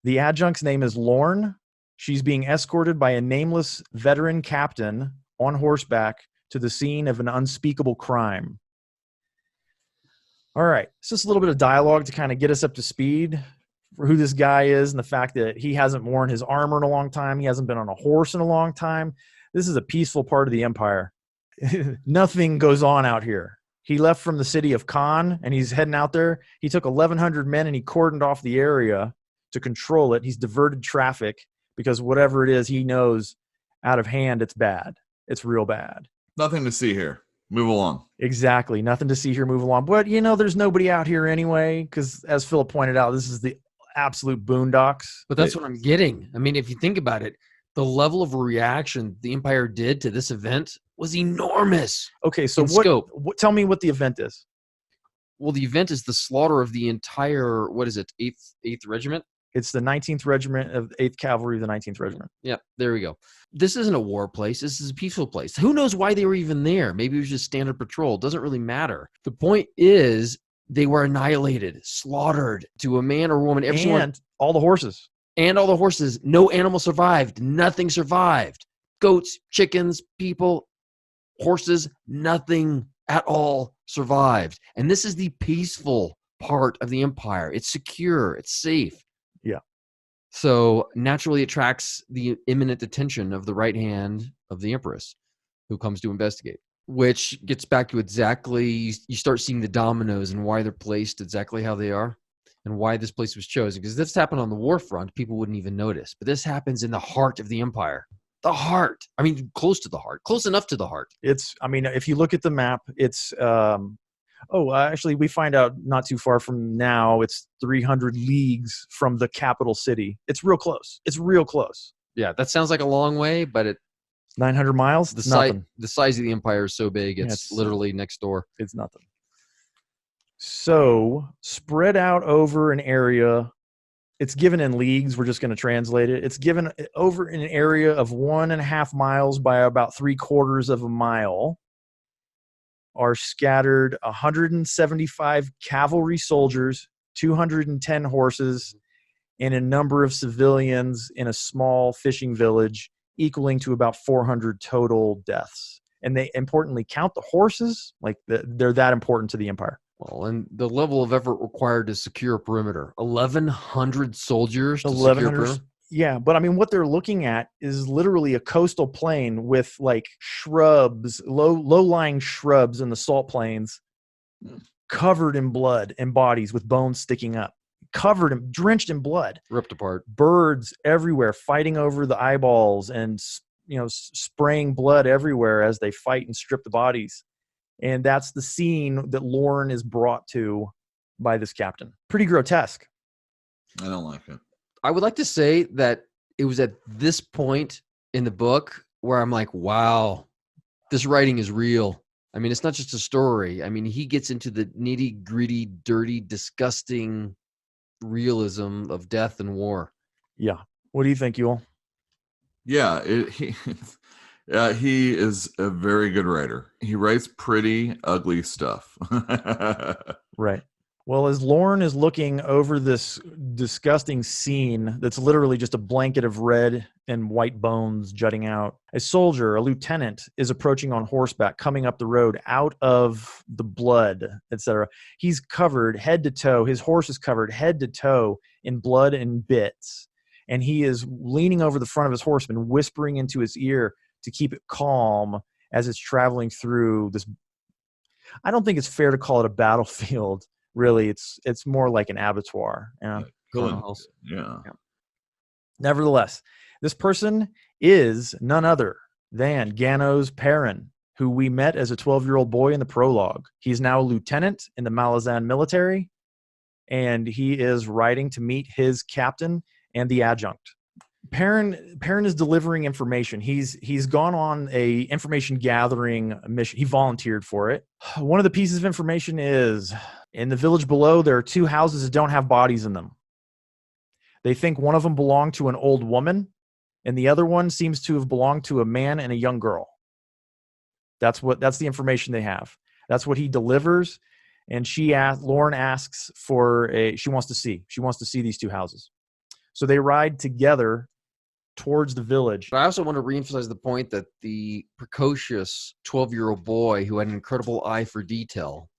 The adjunct's name is Lorne. She's being escorted by a nameless veteran captain on horseback to the scene of an unspeakable crime. All right, it's just a little bit of dialogue to kind of get us up to speed for who this guy is and the fact that he hasn't worn his armor in a long time. He hasn't been on a horse in a long time. This is a peaceful part of the empire. Nothing goes on out here. He left from the city of Khan, and he's heading out there. He took 1,100 men, and he cordoned off the area to control it. He's diverted traffic because whatever it is, he knows out of hand, it's bad. It's real bad. Nothing to see here. Move along. Exactly. Nothing to see here. Move along. But, there's nobody out here anyway because, as Philip pointed out, this is the absolute boondocks. But that's what I'm getting. I mean, if you think about it, the level of reaction the Empire did to this event was enormous. Okay, so tell me what the event is. Well, the event is the slaughter of the entire, 8th Regiment? It's the 19th Regiment of 8th Cavalry of the 19th Regiment. Yeah, there we go. This isn't a war place. This is a peaceful place. Who knows why they were even there? Maybe it was just standard patrol. It doesn't really matter. The point is they were annihilated, slaughtered to a man or woman. And all the horses. And all the horses. No animal survived. Nothing survived. Goats, chickens, people, horses, nothing at all survived. And this is the peaceful part of the empire. It's secure. It's safe. Yeah. So naturally attracts the imminent attention of the right hand of the Empress, who comes to investigate. Which gets back to exactly, you start seeing the dominoes and why they're placed exactly how they are. And why this place was chosen. Because this happened on the war front, people wouldn't even notice. But this happens in the heart of the empire. The heart. I mean, close to the heart. Close enough to the heart. If you look at the map, it's... actually, we find out not too far from now, it's 300 leagues from the capital city. It's real close. It's real close. Yeah, that sounds like a long way, but it... 900 miles? The size of the empire is so big, it's literally next door. It's nothing. So, spread out over an area, it's given in leagues, we're just going to translate it. It's given over an area of 1.5 miles by about 3/4 of a mile, are scattered 175 cavalry soldiers, 210 horses, and a number of civilians in a small fishing village, equaling to about 400 total deaths. and they importantly count the horses. Like they're that important to the empire. Well, and the level of effort required to secure a perimeter. 1,100 soldiers to secure a 1,100. perimeter? Yeah, but I mean, what they're looking at is literally a coastal plain with like shrubs, low-lying shrubs in the salt plains, covered in blood and bodies with bones sticking up, drenched in blood, Ripped apart. birds everywhere fighting over the eyeballs and spraying blood everywhere as they fight and strip the bodies. And that's the scene that Lauren is brought to by this captain. Pretty grotesque. I don't like it. I would like to say that it was at this point in the book where I'm like, wow, this writing is real. I mean, it's not just a story. I mean, he gets into the nitty gritty, dirty, disgusting realism of death and war. Yeah. What do you think, Yul? Yeah, he is a very good writer. He writes pretty ugly stuff. Right. Well, as Lauren is looking over this disgusting scene that's literally just a blanket of red and white bones jutting out, a soldier, a lieutenant, is approaching on horseback, coming up the road out of the blood, etc. He's covered head to toe. His horse is covered head to toe in blood and bits. And he is leaning over the front of his horseman, whispering into his ear to keep it calm as it's traveling through this. I don't think it's fair to call it a battlefield. Really, it's more like an abattoir. Yeah. Nevertheless, this person is none other than Ganos Perrin, who we met as a 12-year-old boy in the prologue. He's now a lieutenant in the Malazan military, and he is riding to meet his captain and the adjunct. Perrin is delivering information. He's gone on a information gathering mission. He volunteered for it. One of the pieces of information is, in the village below, there are 2 houses that don't have bodies in them. They think one of them belonged to an old woman, and the other one seems to have belonged to a man and a young girl. That's the information they have. That's what he delivers. And Lauren asks she wants to see these 2 houses. So they ride together towards the village. But I also want to reemphasize the point that the precocious 12-year-old boy who had an incredible eye for detail,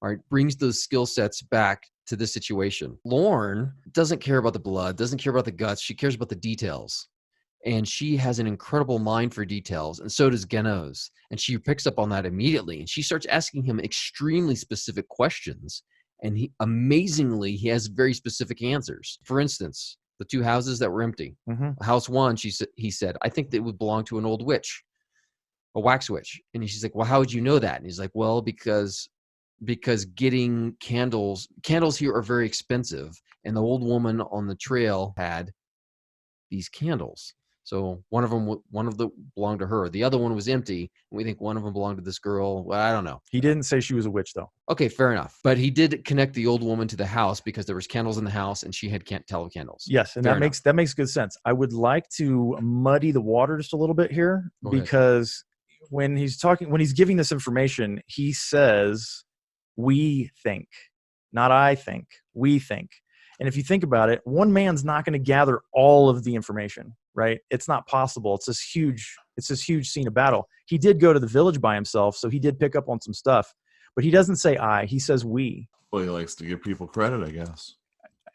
all right, brings those skill sets back to this situation. Lauren doesn't care about the blood, doesn't care about the guts. She cares about the details. And she has an incredible mind for details, and so does Ganos. And she picks up on that immediately. And she starts asking him extremely specific questions. And he has very specific answers. For instance, the 2 houses that were empty. Mm-hmm. House 1, he said, I think they would belong to an old witch, a wax witch. And she's like, well, how would you know that? And he's like, well, because getting candles here are very expensive. And the old woman on the trail had these candles. So one of them belonged to her. The other one was empty. And we think one of them belonged to this girl. Well, I don't know. He didn't say she was a witch, though. Okay, fair enough. But he did connect the old woman to the house because there was candles in the house and she had tallow candles. Yes, and that makes good sense. I would like to muddy the water just a little bit here because when he's giving this information, he says, "We think," not "I think." We think. And if you think about it, one man's not going to gather all of the information, right? It's not possible. It's this huge scene of battle. He did go to the village by himself, so he did pick up on some stuff. But he doesn't say "I," he says "we." Well, he likes to give people credit, I guess.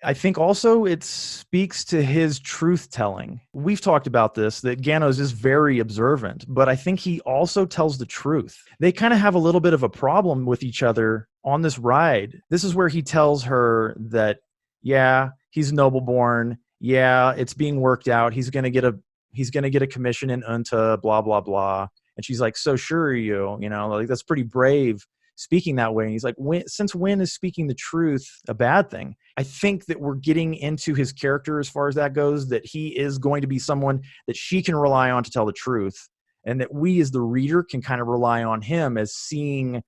I think also it speaks to his truth-telling. We've talked about this, that Ganos is very observant, but I think he also tells the truth. They kind of have a little bit of a problem with each other on this ride. This is where he tells her that, yeah, he's noble born. Yeah, it's being worked out. He's gonna get a commission in Unta, blah blah blah. And she's like, "So sure are you? You know, like that's pretty brave speaking that way." And he's like, "Since when is speaking the truth a bad thing?" I think that we're getting into his character as far as that goes. That he is going to be someone that she can rely on to tell the truth, and that we as the reader can kind of rely on him as seeing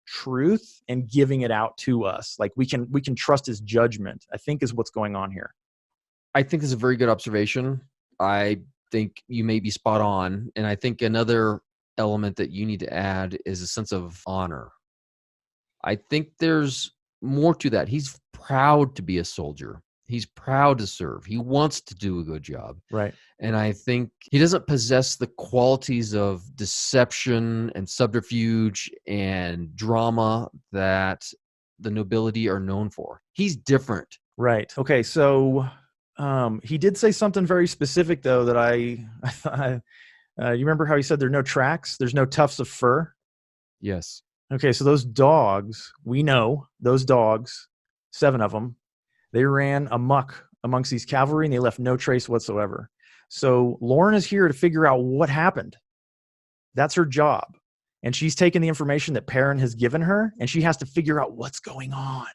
truth and giving it out to us. Like we can trust his judgment, I think, is what's going on here. I think this is a very good observation. I think you may be spot on. And I think another element that you need to add is a sense of honor. I think there's more to that. He's proud to be a soldier. He's proud to serve. He wants to do a good job. Right. And I think he doesn't possess the qualities of deception and subterfuge and drama that the nobility are known for. He's different. Right. Okay. So he did say something very specific, though, that I thought. You remember how he said there are no tracks? There's no tufts of fur? Yes. Okay. So those dogs, we know those dogs, 7 of them, they ran amok amongst these cavalry and they left no trace whatsoever. So Lauren is here to figure out what happened. That's her job. And she's taken the information that Perrin has given her and she has to figure out what's going on.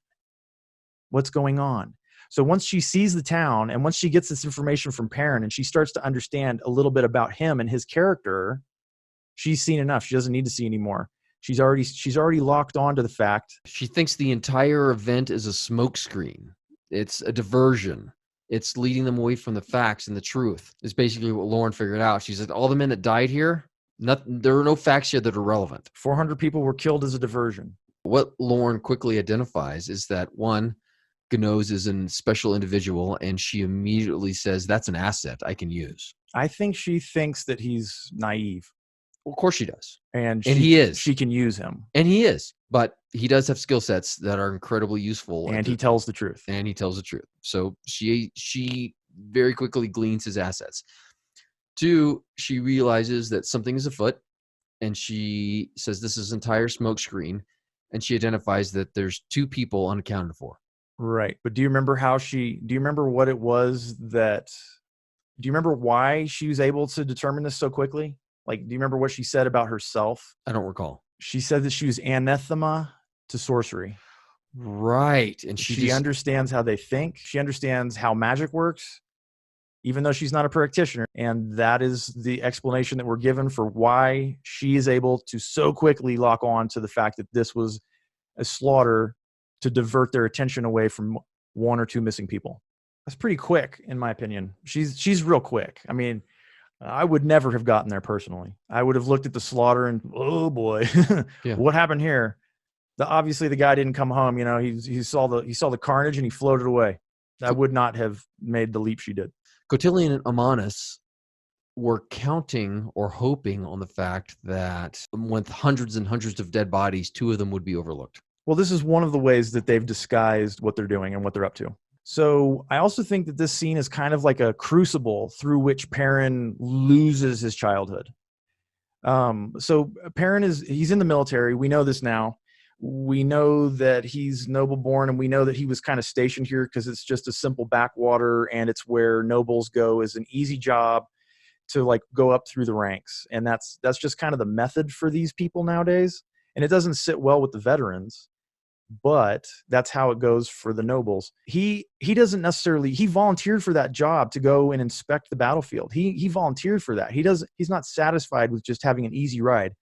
What's going on? So once she sees the town and once she gets this information from Perrin and she starts to understand a little bit about him and his character, she's seen enough. She doesn't need to see anymore. She's already locked on to the fact. She thinks the entire event is a smokescreen. It's a diversion. It's leading them away from the facts and the truth. Is basically what Lauren figured out. She said, all the men that died here, there are no facts here that are relevant. 400 people were killed as a diversion. What Lauren quickly identifies is that, one, Ganoz is a special individual, and she immediately says, that's an asset I can use. I think she thinks that he's naive. Well, of course she does. And he is. She can use him. And he is. But he does have skill sets that are incredibly useful. And he tells the truth. And he tells the truth. So she very quickly gleans his assets. 2, she realizes that something is afoot, and she says this is entire smokescreen, and she identifies that there's 2 people unaccounted for. Right. But do you remember what it was do you remember why she was able to determine this so quickly? Like, do you remember what she said about herself? I don't recall. She said that she was anathema to sorcery. Right. And she understands how they think. She understands how magic works, even though she's not a practitioner. And that is the explanation that we're given for why she is able to so quickly lock on to the fact that this was a slaughter to divert their attention away from 1 or 2 missing people. That's pretty quick, in my opinion. She's real quick. I mean, I would never have gotten there personally. I would have looked at the slaughter and, oh boy, yeah. What happened here? Obviously the guy didn't come home. You know, he saw the carnage and he floated away. I would not have made the leap she did. Cotillion and Amanus were counting or hoping on the fact that with hundreds and hundreds of dead bodies, 2 of them would be overlooked. Well, this is one of the ways that they've disguised what they're doing and what they're up to. So I also think that this scene is kind of like a crucible through which Perrin loses his childhood. So Perrin he's in the military. We know this now. We know that he's noble born, and we know that he was kind of stationed here because it's just a simple backwater, and it's where nobles go as an easy job to like go up through the ranks. And that's just kind of the method for these people nowadays. And it doesn't sit well with the veterans, but that's how it goes for the nobles. He doesn't necessarily, he volunteered for that job to go and inspect the battlefield. He volunteered for that. He's not satisfied with just having an easy ride.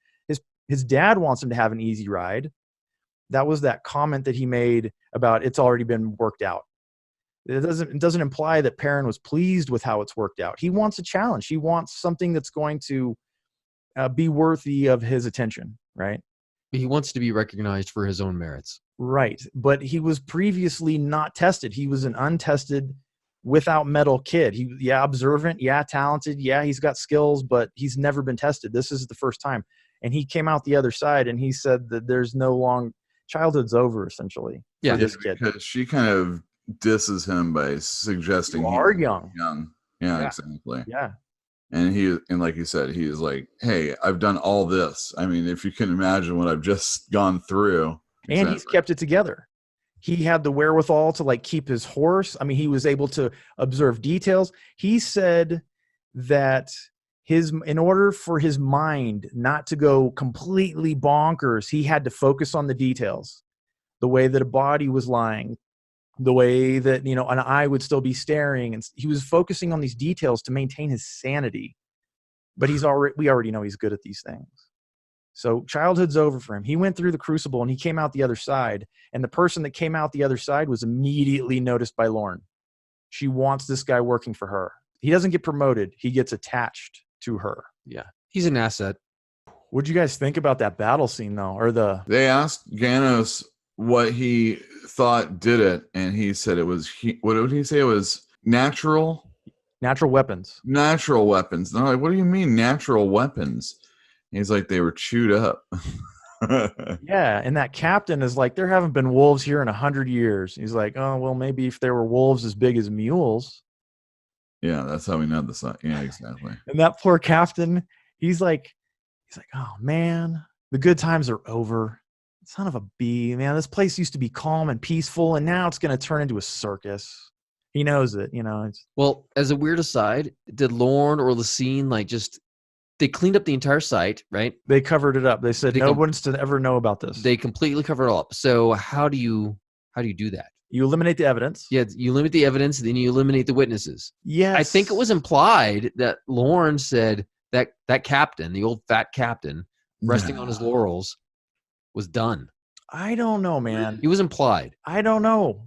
His dad wants him to have an easy ride. That was that comment that he made about it's already been worked out. It doesn't imply that Perrin was pleased with how it's worked out. He wants a challenge. He wants something that's going to be worthy of his attention, right? He wants to be recognized for his own merits. Right. But he was previously not tested. He was an untested, without metal kid. Observant, talented, he's got skills, but he's never been tested. This is the first time. And he came out the other side and he said that there's no long childhood's over, essentially. Yeah, this kid. Because she kind of disses him by suggesting you are young. Yeah, exactly. Yeah. And like you said, he is like, hey, I've done all this. I mean, if you can imagine what I've just gone through. And he's kept it together. He had the wherewithal to like keep his horse. I mean, he was able to observe details. He said that in order for his mind not to go completely bonkers, he had to focus on the details. The way that a body was lying, the way that, an eye would still be staring. And he was focusing on these details to maintain his sanity. But we already know he's good at these things. So childhood's over for him. He went through the crucible and he came out the other side. And the person that came out the other side was immediately noticed by Lauren. She wants this guy working for her. He doesn't get promoted. He gets attached to her. Yeah. He's an asset. What'd you guys think about that battle scene though? They asked Ganos what he thought did it, and he said it was what did he say? It was natural weapons. Natural weapons. And they're like, what do you mean natural weapons? And he's like, they were chewed up. Yeah, and that captain is like, there haven't been wolves here in 100 years. He's like, oh well, maybe if there were wolves as big as mules. Yeah, that's how we know the sign. Yeah, exactly. And that poor captain, he's like, oh man, the good times are over. Son of a bee, man. This place used to be calm and peaceful, and now it's going to turn into a circus. He knows it, you know. Well, as a weird aside, did Lorne or Lacine they cleaned up the entire site, right? They covered it up. They said no one's to ever know about this. They completely covered it up. So how do you do that? You eliminate the evidence. Yeah, you limit the evidence, then you eliminate the witnesses. Yes. I think it was implied that Lorne said that captain, the old fat captain, resting on his laurels, was done. I don't know, man. It was implied. I don't know.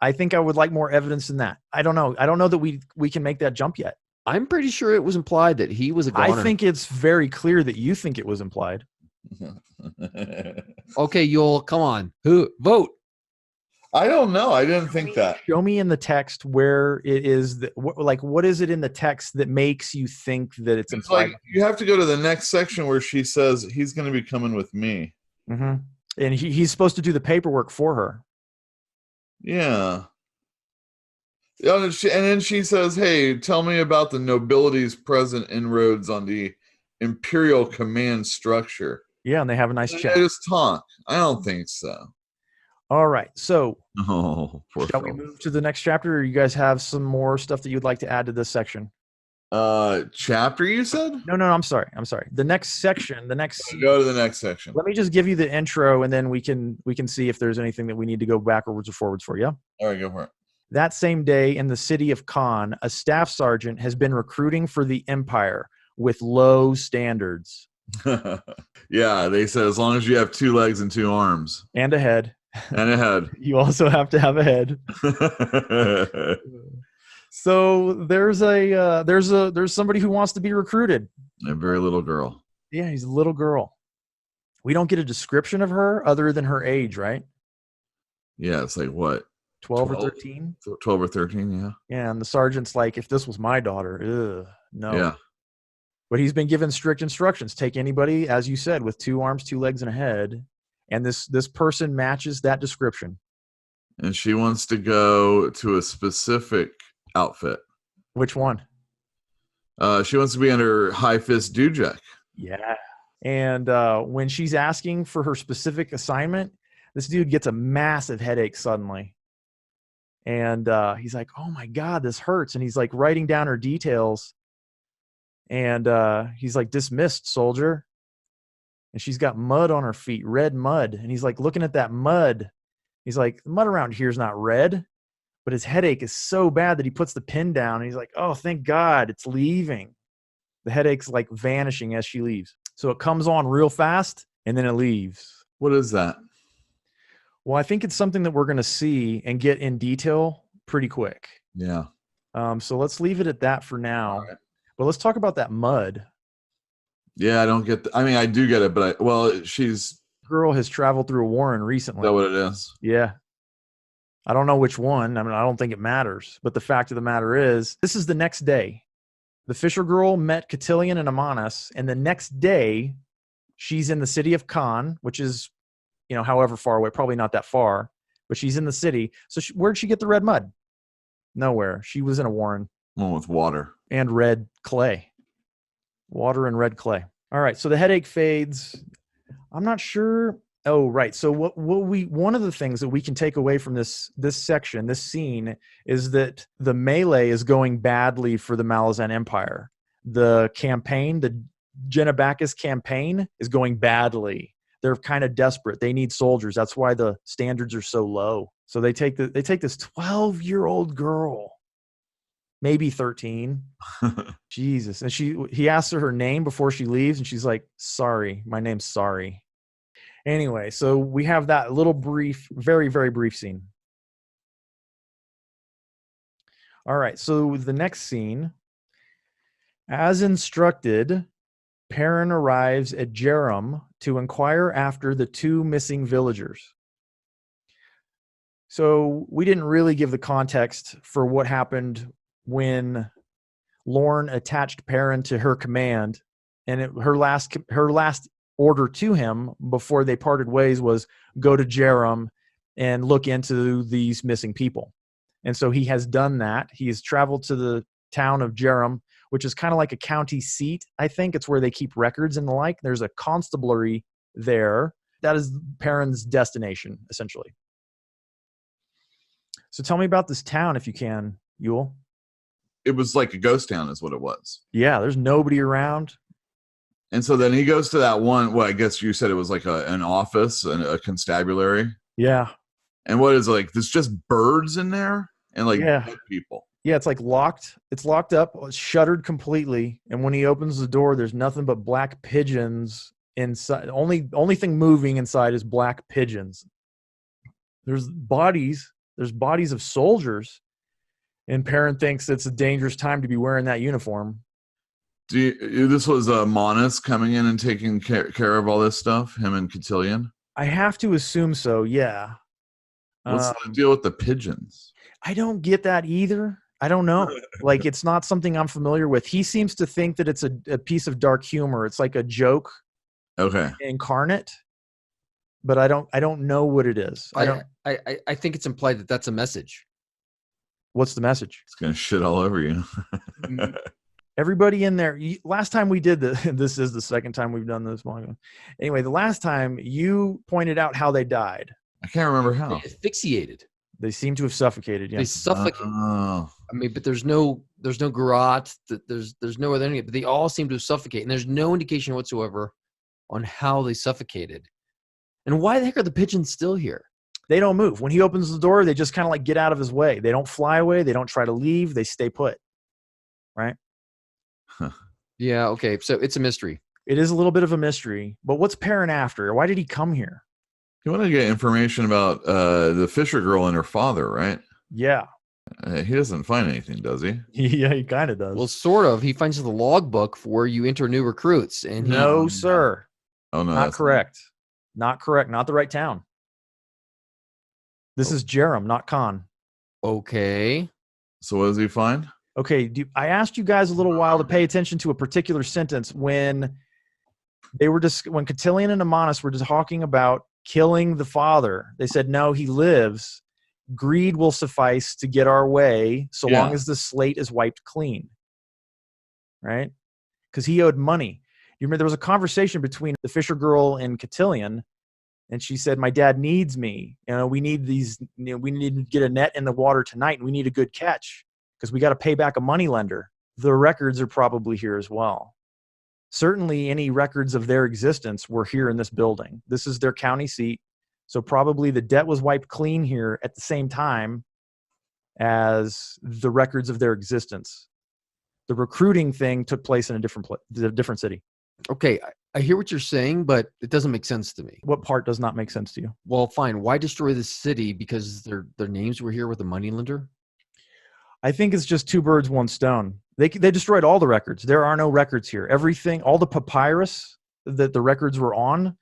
I think I would like more evidence than that. I don't know. I don't know that we can make that jump yet. I'm pretty sure it was implied that he was a goner. I think it's very clear that you think it was implied. Okay, Yul, come on. Who vote? I don't know. I didn't think that. Show me in the text where it is that, what is it in the text that makes you think that it's implied? Like you have to go to the next section where she says he's going to be coming with me. Mm-hmm. And he's supposed to do the paperwork for her. Yeah. And then she says, hey, tell me about the nobility's present inroads on the imperial command structure. Yeah, and they have a nice chat. They just talk. I don't think so. All right. So shall we move to the next chapter, or you guys have some more stuff that you'd like to add to this section? Chapter, you said? No, I'm sorry. The next section, Go to the next section. Let me just give you the intro, and then we can see if there's anything that we need to go backwards or forwards for. Yeah. All right, go for it. That same day in the city of Khan, a staff sergeant has been recruiting for the Empire with low standards. Yeah, they said as long as you have 2 legs and 2 arms. And a head. And a head. You also have to have a head. So there's somebody who wants to be recruited. A very little girl. Yeah, he's a little girl. We don't get a description of her other than her age, right? Yeah, it's like what? 12 or 13? 12 or 13, yeah. Yeah, and the sergeant's like, if this was my daughter, no. Yeah. But he's been given strict instructions. Take anybody, as you said, with 2 arms, 2 legs, and a head. And this person matches that description. And she wants to go to a specific outfit. Which one? She wants to be under High Fist Dujek. Yeah. And when she's asking for her specific assignment, this dude gets a massive headache suddenly. And he's like, oh my God, this hurts. And he's like writing down her details. And he's like, dismissed, soldier. And she's got mud on her feet, red mud. And he's like looking at that mud. He's like, the mud around here is not red. But his headache is so bad that he puts the pen down. And he's like, oh, thank God, it's leaving. The headache's like vanishing as she leaves. So it comes on real fast, and then it leaves. What is that? Well, I think it's something that we're going to see and get in detail pretty quick. Yeah. So let's leave it at that for now. Right. But let's talk about that mud. Yeah, I don't get I mean, I do get it, but she's... Girl has traveled through a warren recently. Is that what it is? Yeah. I don't know which one. I mean, I don't think it matters. But the fact of the matter is, this is the next day. The Fisher girl met Cotillion and Amanas, and the next day, she's in the city of Khan, which is, however far away, probably not that far, but she's in the city. So where'd she get the red mud? Nowhere. She was in a warren. One with water. And red clay. Water and red clay. All right, so the headache fades. I'm not sure. Oh, right. So one of the things that we can take away from this section, this scene, is that the melee is going badly for the Malazan Empire. The campaign, the Genabacchus campaign, is going badly. They're kind of desperate. They need soldiers. That's why the standards are so low. So they take this 12-year-old girl, maybe 13. Jesus. And he asks her name before she leaves, and she's like, sorry, my name's Sorry. Anyway, so we have that little brief, very, very brief scene. All right, so the next scene. As instructed, Perrin arrives at Jerum to inquire after the 2 missing villagers. So we didn't really give the context for what happened when Lorne attached Perrin to her command, and her last order to him before they parted ways was go to Jerem and look into these missing people. And so he has done that. He has traveled to the town of Jerem, which is kind of like a county seat. I think it's where they keep records and the like. There's a constabulary there. That is Perrin's destination, essentially. So tell me about this town, if you can, Yule. It was like a ghost town is what it was. Yeah, there's nobody around. And so then he goes to that one, well, I guess you said it was like an office, a constabulary. Yeah. And what is it, like, there's just birds in there and like dead people. Yeah, it's like locked. It's locked up, shuttered completely. And when he opens the door, there's nothing but black pigeons inside. Only thing moving inside is black pigeons. There's bodies of soldiers. And Perrin thinks it's a dangerous time to be wearing that uniform. This was Monas coming in and taking care of all this stuff, him and Cotillion? I have to assume so, yeah. What's the deal with the pigeons? I don't get that either. I don't know. Like, it's not something I'm familiar with. He seems to think that it's a piece of dark humor. It's like a joke incarnate. But I don't know what it is. I think it's implied that that's a message. What's the message? It's going to shit all over you. Everybody in there. Last time we did this, this is the second time we've done this manga. Anyway, the last time you pointed out how they died. I can't remember how. They asphyxiated. They seem to have suffocated. Yeah. They suffocated. I mean, but there's no garrote. There's no other. But they all seem to suffocate, and there's no indication whatsoever on how they suffocated. And why the heck are the pigeons still here? They don't move. When he opens the door, they just kind of like get out of his way. They don't fly away. They don't try to leave. They stay put. Right? Huh. Yeah, okay. So it's a mystery. It is a little bit of a mystery. But what's Perrin after? Why did he come here? You want to get information about the Fisher girl and her father, right? Yeah. He doesn't find anything, does he? Yeah, he kind of does. Well, sort of. He finds the logbook for you enter new recruits. And no, sir. Oh, no. Not correct. Not correct. Not the right town. This is Jerem, not Khan. Okay. So what does he find? Okay, I asked you guys a little while to pay attention to a particular sentence when when Cotillion and Amonis were just talking about killing the father. They said, no, he lives. Greed will suffice to get our way so long as the slate is wiped clean. Right? Because he owed money. You remember there was a conversation between the Fisher girl and Cotillion, and she said, my dad needs me. We need we need to get a net in the water tonight, and we need a good catch because we got to pay back a moneylender. The records are probably here as well. Certainly any records of their existence were here in this building. This is their county seat. So probably the debt was wiped clean here at the same time as the records of their existence. The recruiting thing took place in a different city. Okay, I hear what you're saying, but it doesn't make sense to me. What part does not make sense to you? Well, fine. Why destroy the city because their names were here with a moneylender? I think it's just two birds, one stone. They destroyed all the records. There are no records here. Everything, all the papyrus that the records were on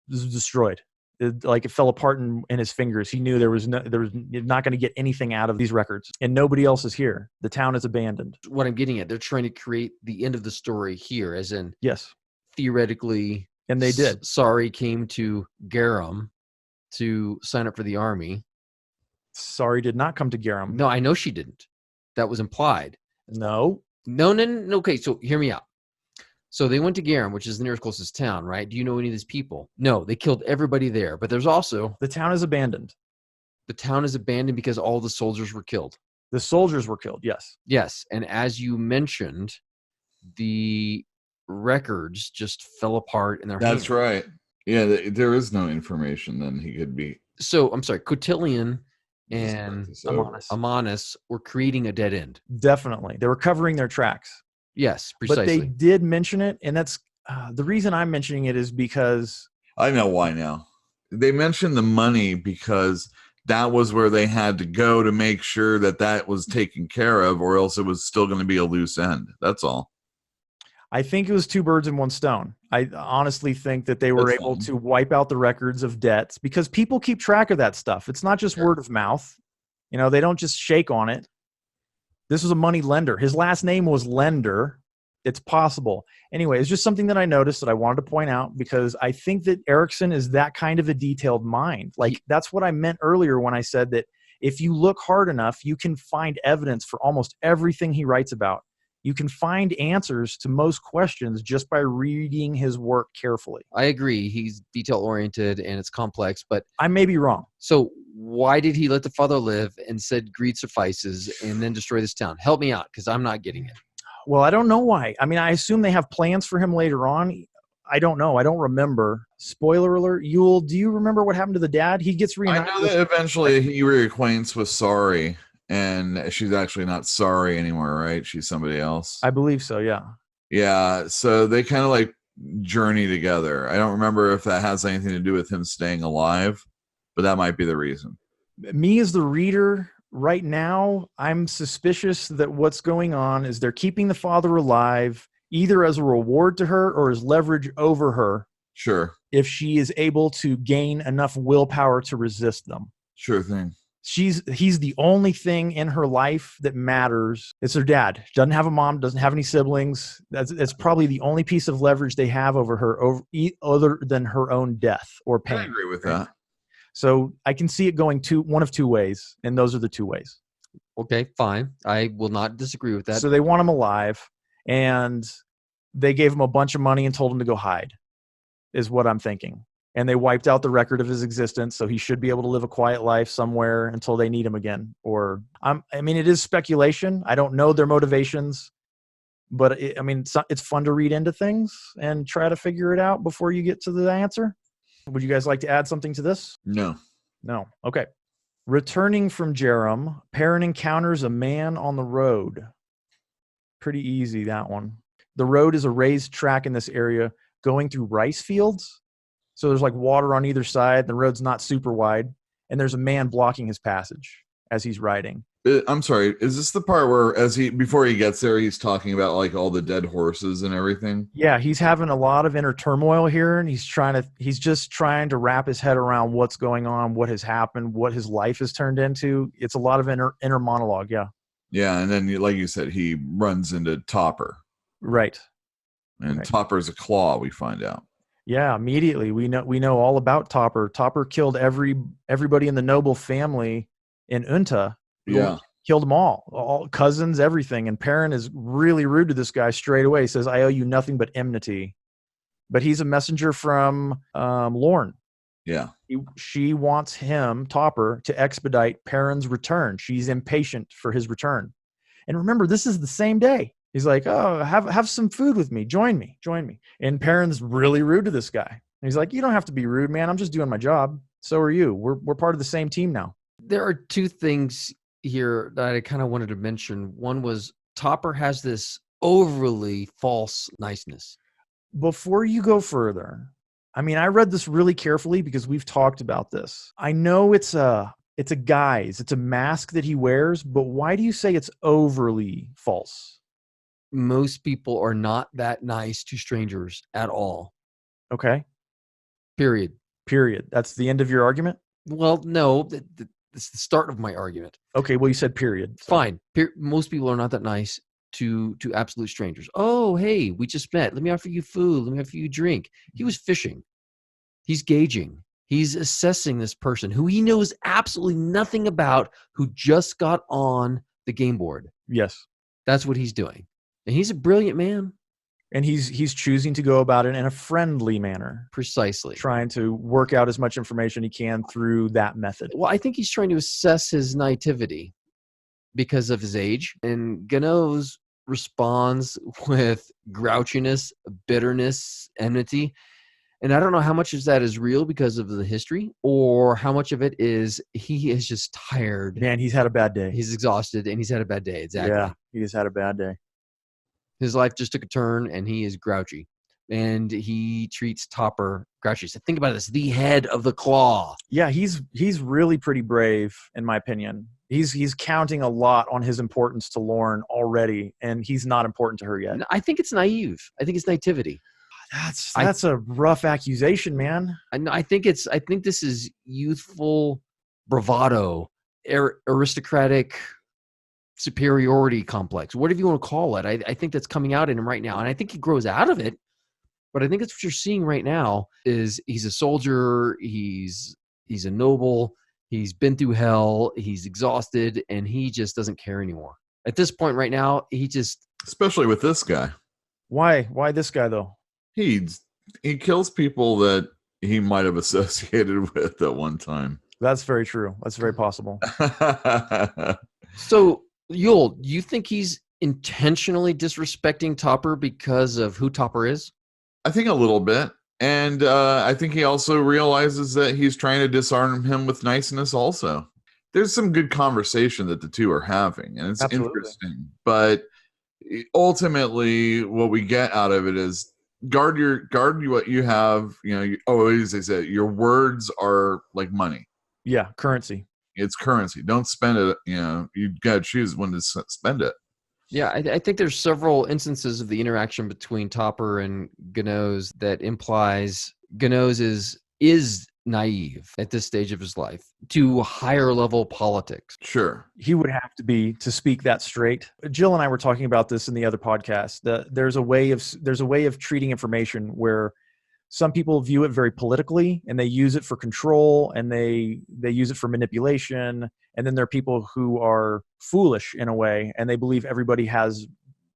was destroyed. It fell apart in his fingers. He knew there was not going to get anything out of these records, and nobody else is here. The town is abandoned. What I'm getting at, they're trying to create the end of the story here, as in yes, theoretically, and they did. Sari came to Garum to sign up for the army. Sari did not come to Garum. No, I know she didn't. That was implied. No. Okay, so hear me out. So they went to Garum, which is the nearest closest town, right? Do you know any of these people? No, they killed everybody there. But there's also... The town is abandoned. The town is abandoned because all the soldiers were killed. The soldiers were killed, yes. Yes, and as you mentioned, the records just fell apart in their hands. That's right. Yeah, there is no information then he could be... So, I'm sorry, Cotillion and Amonis were creating a dead end. Definitely. They were covering their tracks. Yes, precisely. But they did mention it, and that's the reason I'm mentioning it is because... I know why now. They mentioned the money because that was where they had to go to make sure that was taken care of, or else it was still going to be a loose end. That's all. I think it was two birds in one stone. I honestly think that they were That's able fine. to wipe out the records of debts because people keep track of that stuff. It's not just word of mouth. They don't just shake on it. This was a money lender. His last name was Lender. It's possible. Anyway, it's just something that I noticed that I wanted to point out because I think that Erikson is that kind of a detailed mind. Like, that's what I meant earlier when I said that if you look hard enough, you can find evidence for almost everything he writes about. You can find answers to most questions just by reading his work carefully. I agree. He's detail-oriented and it's complex, but I may be wrong. So why did he let the father live and said greed suffices and then destroy this town? Help me out because I'm not getting it. Well, I don't know why. I mean, I assume they have plans for him later on. I don't know. I don't remember. Spoiler alert. Yule, do you remember what happened to the dad? He gets reunited. I know that eventually he reacquaints with Sorry, and she's actually not Sorry anymore, right? She's somebody else. I believe so, yeah. Yeah, so they kind of like journey together. I don't remember if that has anything to do with him staying alive, but that might be the reason. Me as the reader, right now, I'm suspicious that what's going on is they're keeping the father alive either as a reward to her or as leverage over her. Sure. If she is able to gain enough willpower to resist them. Sure thing. He's the only thing in her life that matters. It's her dad. She doesn't have a mom, doesn't have any siblings. That's probably the only piece of leverage they have over her, other than her own death or pain. I agree with that. So I can see it going one of two ways, and those are the two ways. Okay, fine. I will not disagree with that. So they want him alive, and they gave him a bunch of money and told him to go hide, is what I'm thinking. And they wiped out the record of his existence, so he should be able to live a quiet life somewhere until they need him again. Or, I mean, it is speculation. I don't know their motivations, but it's fun to read into things and try to figure it out before you get to the answer. Would you guys like to add something to this? No. Okay. Returning from Jerem, Perrin encounters a man on the road. Pretty easy, that one. The road is a raised track in this area going through rice fields. So there's like water on either side. The road's not super wide. And there's a man blocking his passage as he's riding. I'm sorry. Is this the part where before he gets there, he's talking about like all the dead horses and everything? Yeah, he's having a lot of inner turmoil here, and he's just trying to wrap his head around what's going on, what has happened, what his life has turned into. It's a lot of inner monologue, yeah. Yeah, and then like you said, he runs into Topper. Right. And Topper's a claw, we find out. Yeah, immediately we know all about Topper. Topper killed everybody in the noble family in Unta. Yeah. Killed them all cousins, everything. And Perrin is really rude to this guy straight away. He says, I owe you nothing but enmity. But he's a messenger from Lorne. Yeah. She wants him, Topper, to expedite Perrin's return. She's impatient for his return. And remember, this is the same day. He's like, oh, have some food with me. Join me. And Perrin's really rude to this guy. And he's like, you don't have to be rude, man. I'm just doing my job. So are you. We're part of the same team now. There are two things here that I kind of wanted to mention. One was Topper has this overly false niceness. Before you go further, I mean, I read this really carefully because we've talked about this. I know it's a guise. It's a mask that he wears, but why do you say it's overly false? Most people are not that nice to strangers at all. Okay. Period. That's the end of your argument? Well, no, it's the start of my argument. Okay, well, you said period. So. Fine. Most people are not that nice to absolute strangers. Oh, hey, we just met. Let me offer you food. Let me offer you a drink. He was fishing. He's gauging. He's assessing this person who he knows absolutely nothing about, who just got on the game board. Yes. That's what he's doing. And he's a brilliant man. And he's choosing to go about it in a friendly manner. Precisely. Trying to work out as much information he can through that method. Well, I think he's trying to assess his naivety because of his age. And Gano's responds with grouchiness, bitterness, enmity. And I don't know how much of that is real because of the history or how much of it is he is just tired. Man, he's had a bad day. He's exhausted and he's had a bad day. Exactly. Yeah, he has had a bad day. His life just took a turn and he is grouchy. And he treats Topper grouchy. So think about this, the head of the claw. Yeah, he's really pretty brave, in my opinion. He's counting a lot on his importance to Lorne already, and he's not important to her yet. I think it's naive. I think it's naivety. That's a rough accusation, man. I think this is youthful bravado, aristocratic superiority complex, whatever you want to call it. I think that's coming out in him right now, and I think he grows out of it. But I think that's what you're seeing right now. Is he's a soldier, he's a noble, he's been through hell, he's exhausted, and he just doesn't care anymore. At this point right now, especially with this guy. Why this guy though? He kills people that he might have associated with at one time. That's very true. That's very possible. So, Yul, do you think he's intentionally disrespecting Topper because of who Topper is? I think a little bit. And I think he also realizes that he's trying to disarm him with niceness also. There's some good conversation that the two are having, and it's interesting. But ultimately, what we get out of it is guard what you have. Always they say your words are like money. Yeah, currency. It's currency. Don't spend it. You got to choose when to spend it. Yeah, I think there's several instances of the interaction between Topper and Gnos that implies Gnos is naive at this stage of his life to higher level politics. Sure. He would have to be to speak that straight. Jill and I were talking about this in the other podcast. There's a way of treating information where some people view it very politically and they use it for control and they use it for manipulation. And then there are people who are foolish in a way and they believe everybody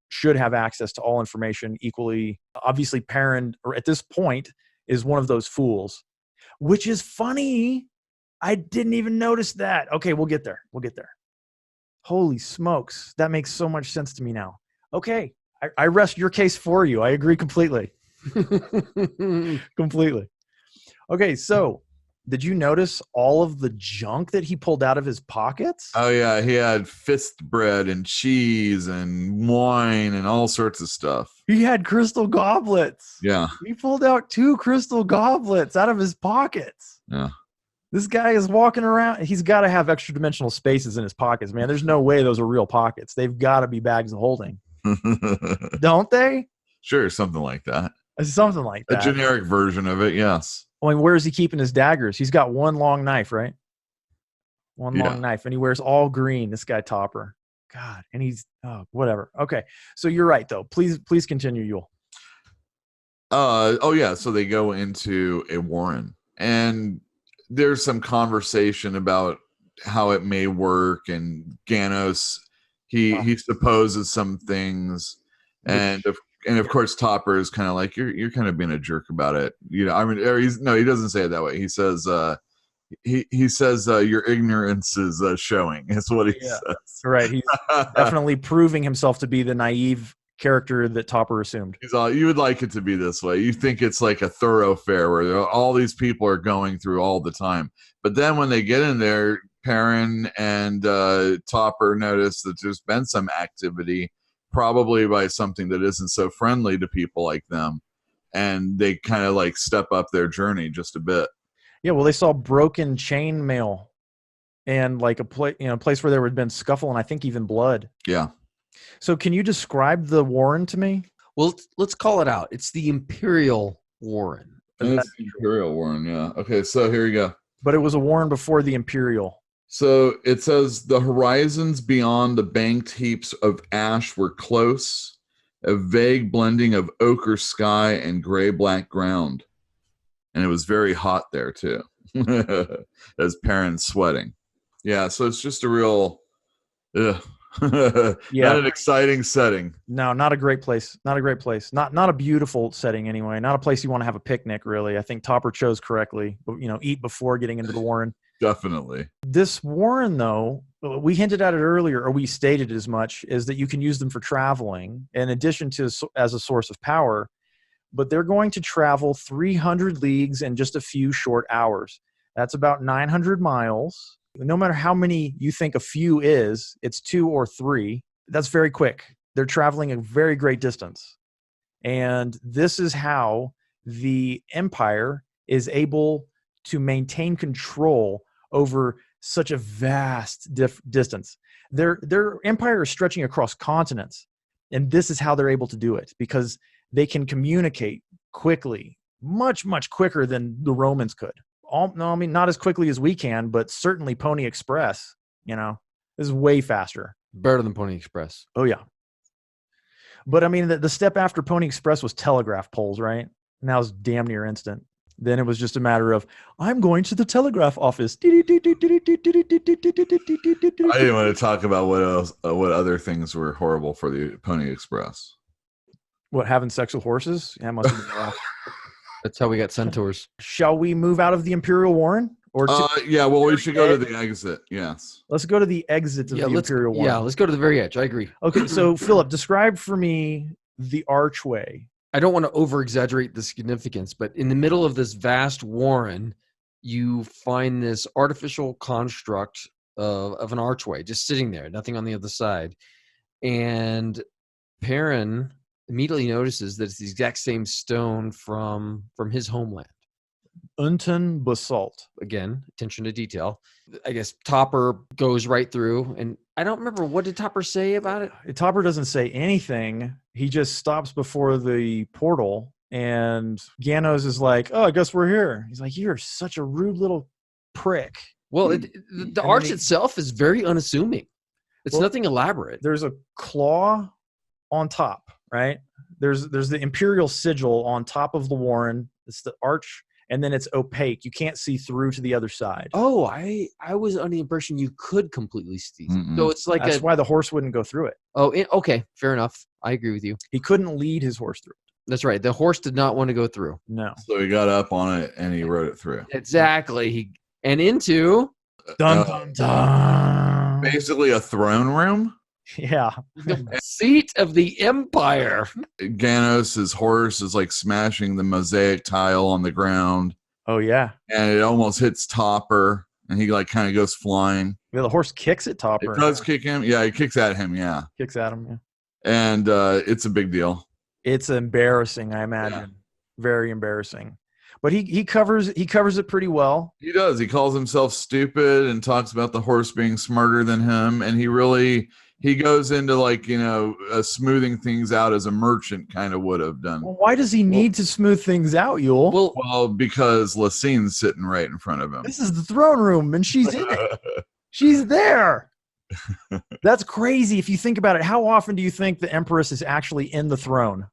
should have access to all information equally. Obviously, Perrin, or at this point, is one of those fools, which is funny. I didn't even notice that. Okay, we'll get there. Holy smokes. That makes so much sense to me now. Okay, I rest your case for you. I agree completely. Completely. Okay, so did you notice all of the junk that he pulled out of his pockets? Oh yeah, he had fist bread and cheese and wine and all sorts of stuff. He had crystal goblets. Yeah. He pulled out 2 crystal goblets out of his pockets. Yeah. This guy is walking around. He's got to have extra dimensional spaces in his pockets, man. There's no way those are real pockets. They've got to be bags of holding. Don't they? Sure, something like that. Something like that. A generic version of it, yes. I mean, where is he keeping his daggers? He's got one long knife, right? One long knife. And he wears all green, this guy Topper. God, and he's, whatever. Okay, so you're right, though. Please continue, Yul. So they go into a warren. And there's some conversation about how it may work. And Ganos, he supposes some things. And of course, Topper is kind of like, you're kind of being a jerk about it. He doesn't say it that way. He says, he says your ignorance is showing. That's what he says. Right. He's definitely proving himself to be the naive character that Topper assumed. You would like it to be this way. You think it's like a thoroughfare where all these people are going through all the time. But then when they get in there, Perrin and Topper notice that there's been some activity, probably by something that isn't so friendly to people like them. And they kind of like step up their journey just a bit. Yeah, well, they saw broken chain mail and like a place where there had been scuffle and I think even blood. Yeah. So can you describe the warren to me? Well, let's call it out. It's the Imperial Warren. It's the Imperial Warren, yeah. Okay, so here you go. But it was a warren before the Imperial. So it says the horizons beyond the banked heaps of ash were close, a vague blending of ochre sky and gray-black ground. And it was very hot there, too, as Perrin's sweating. Yeah, so it's just a real, not an exciting setting. No, not a great place. Not a great place. Not a beautiful setting anyway. Not a place you want to have a picnic, really. I think Topper chose correctly. Eat before getting into the warren. Definitely. This warren, though, we hinted at it earlier, or we stated as much, is that you can use them for traveling in addition to as a source of power. But they're going to travel 300 leagues in just a few short hours. That's about 900 miles. No matter how many you think a few is, it's 2 or 3. That's very quick. They're traveling a very great distance. And this is how the Empire is able to maintain control over such a vast distance. Their empire is stretching across continents, and this is how they're able to do it, because they can communicate quickly, much quicker than the Romans could. No, I mean, not as quickly as we can, but certainly Pony Express, is way faster. Better than Pony Express. Oh yeah. But I mean, the step after Pony Express was telegraph poles, right? Now it's damn near instant. Then it was just a matter of, I'm going to the telegraph office. I didn't want to talk about what other things were horrible for the Pony Express. What, having sex with horses? Yeah, must have been rough. That's how we got centaurs. Shall we move out of the Imperial Warren? Yeah, well, we should go to the exit. Yes. Let's go to the exit of the Imperial Warren. Yeah, let's go to the very edge. I agree. Okay, so Philip, describe for me the archway. I don't want to over-exaggerate the significance, but in the middle of this vast warren, you find this artificial construct of an archway just sitting there, nothing on the other side. And Perrin immediately notices that it's the exact same stone from his homeland. Unten basalt. Again, attention to detail. I guess Topper goes right through, and I don't remember, what did Topper say about it? Topper doesn't say anything. He just stops before the portal, and Ganos is like, "Oh, I guess we're here." He's like, "You're such a rude little prick." Well, the arch itself is very unassuming. It's nothing elaborate. There's a claw on top, right? There's the Imperial sigil on top of the warren. It's the arch. And then it's opaque. You can't see through to the other side. Oh, I was under the impression you could completely see. So it's like that's why the horse wouldn't go through it. Oh, okay. Fair enough. I agree with you. He couldn't lead his horse through it. That's right. The horse did not want to go through. No. So he got up on it and he rode it through. Exactly. And into... Dun, dun, dun. Basically a throne room. Yeah. The seat of the empire. Ganos' horse is like smashing the mosaic tile on the ground. Oh, yeah. And it almost hits Topper, and he like kind of goes flying. Yeah, the horse kicks at Topper. It does kick him. Yeah, it kicks at him. Yeah. Kicks at him, yeah. And it's a big deal. It's embarrassing, I imagine. Yeah. Very embarrassing. But he covers it pretty well. He does. He calls himself stupid and talks about the horse being smarter than him, and he goes into like, smoothing things out as a merchant kind of would have done. Well, why does he need to smooth things out, Yule? Well, because Lacine's sitting right in front of him. This is the throne room, and she's in it. She's there. That's crazy if you think about it. How often do you think the Empress is actually in the throne?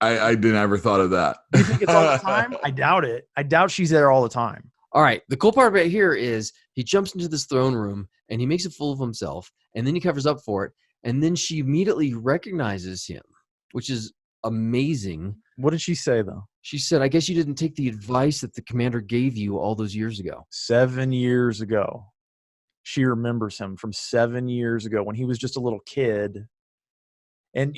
I never thought of that. You think it's all the time? I doubt it. I doubt she's there all the time. All right. The cool part right here is he jumps into this throne room and he makes a fool of himself, and then he covers up for it, and then she immediately recognizes him, which is amazing. What did she say, though? She said, "I guess you didn't take the advice that the commander gave you all those years ago." 7 years ago. She remembers him from 7 years ago when he was just a little kid. And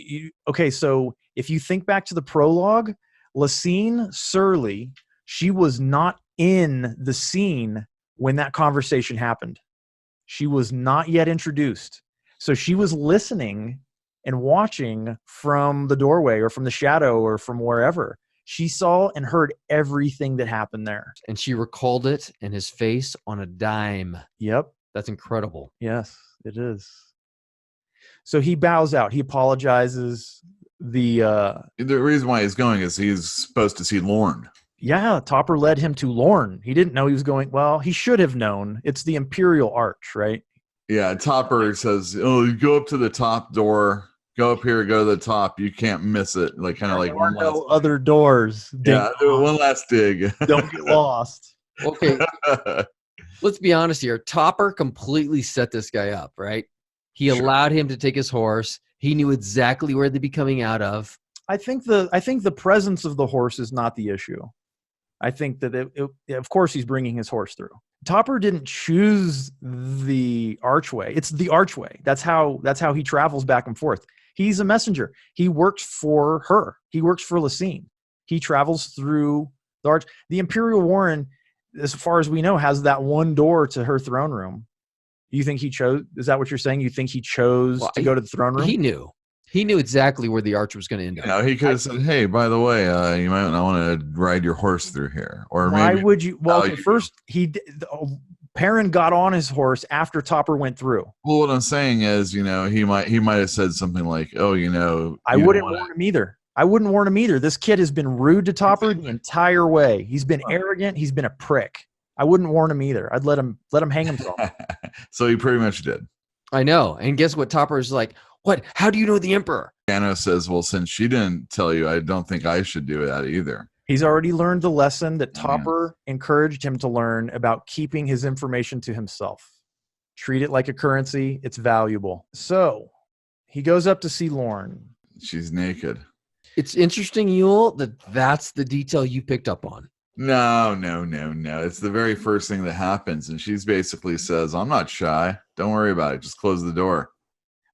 so if you think back to the prologue, Lacine Surly, she was not in the scene when that conversation happened. She was not yet introduced. So she was listening and watching from the doorway or from the shadow or from wherever. She saw and heard everything that happened there. And she recalled it in his face on a dime. Yep. That's incredible. Yes, it is. So he bows out. He apologizes. The reason why he's going is he's supposed to see Lorne. Yeah, Topper led him to Lorne. He didn't know he was going. Well, he should have known. It's the Imperial Arch, right? Yeah, Topper says, "Oh, you go up to the top door. Go up here. Go to the top. You can't miss it." Like kind of like one last other doors. Yeah, one last dig. Don't get lost. Okay, let's be honest here. Topper completely set this guy up, right? He allowed him to take his horse. He knew exactly where they'd be coming out of. I think the presence of the horse is not the issue. I think that of course he's bringing his horse through. Topper didn't choose the archway. It's the archway. That's how he travels back and forth. He's a messenger. He works for her. He works for Lacine. He travels through the arch. The Imperial Warren, as far as we know, has that one door to her throne room. You think he chose? Is that what you're saying? You think he chose to go to the throne room? He knew. He knew exactly where the arch was going to end up. He could have said, "Hey, by the way, you might not want to ride your horse through here." Or why would you? Well, okay, first Perrin got on his horse after Topper went through. Well, what I'm saying is, he might have said something like, "Oh, I wouldn't warn him either. I wouldn't warn him either. This kid has been rude to Topper the entire way. He's been arrogant. He's been a prick. I wouldn't warn him either. I'd let him hang himself." So he pretty much did. I know. And guess what? Topper's like, what? How do you know the Emperor? Gano says, well, since she didn't tell you, I don't think I should do that either. He's already learned the lesson that Topper encouraged him to learn about keeping his information to himself. Treat it like a currency. It's valuable. So he goes up to see Lorne. She's naked. It's interesting, Yule, that's the detail you picked up on. No. It's the very first thing that happens. And she's basically says, I'm not shy. Don't worry about it. Just close the door.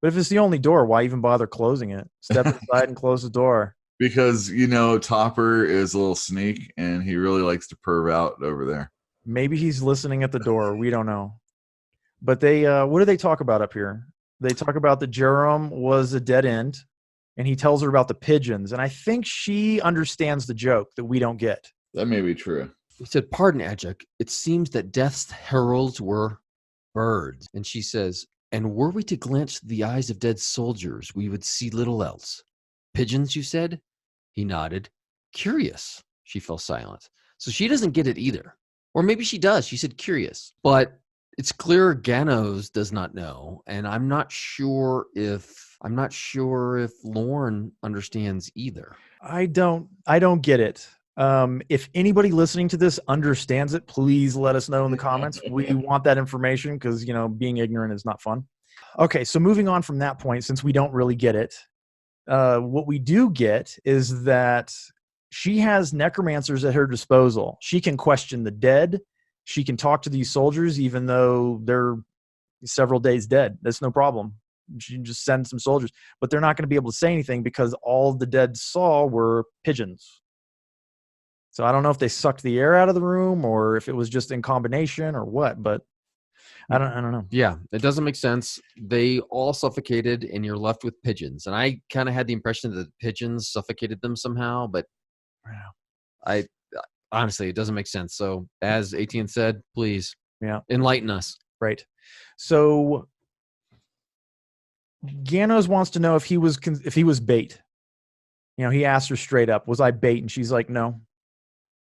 But if it's the only door, why even bother closing it? Step inside and close the door. Because, Topper is a little sneak and he really likes to perv out over there. Maybe he's listening at the door. We don't know. But they, what do they talk about up here? They talk about that Jerome was a dead end, and he tells her about the pigeons. And I think she understands the joke that we don't get. That may be true. He said, pardon, Adjunct. It seems that death's heralds were birds. And she says, and were we to glance the eyes of dead soldiers, we would see little else. Pigeons, you said? He nodded. Curious. She fell silent. So she doesn't get it either. Or maybe she does. She said curious. But it's clear Ganos does not know. And I'm not sure if Lorne understands either. I don't get it. If anybody listening to this understands it, please let us know in the comments. We want that information because, being ignorant is not fun. Okay, so moving on from that point, since we don't really get it, what we do get is that she has necromancers at her disposal. She can question the dead. She can talk to these soldiers, even though they're several days dead. That's no problem. She can just send some soldiers. But they're not going to be able to say anything because all the dead saw were pigeons. So I don't know if they sucked the air out of the room or if it was just in combination or what, but I don't know. Yeah, it doesn't make sense. They all suffocated and you're left with pigeons. And I kind of had the impression that pigeons suffocated them somehow, but honestly, it doesn't make sense. So as Etienne said, please enlighten us. Right. So Ganos wants to know if he was bait. He asked her straight up, was I bait? And she's like, no.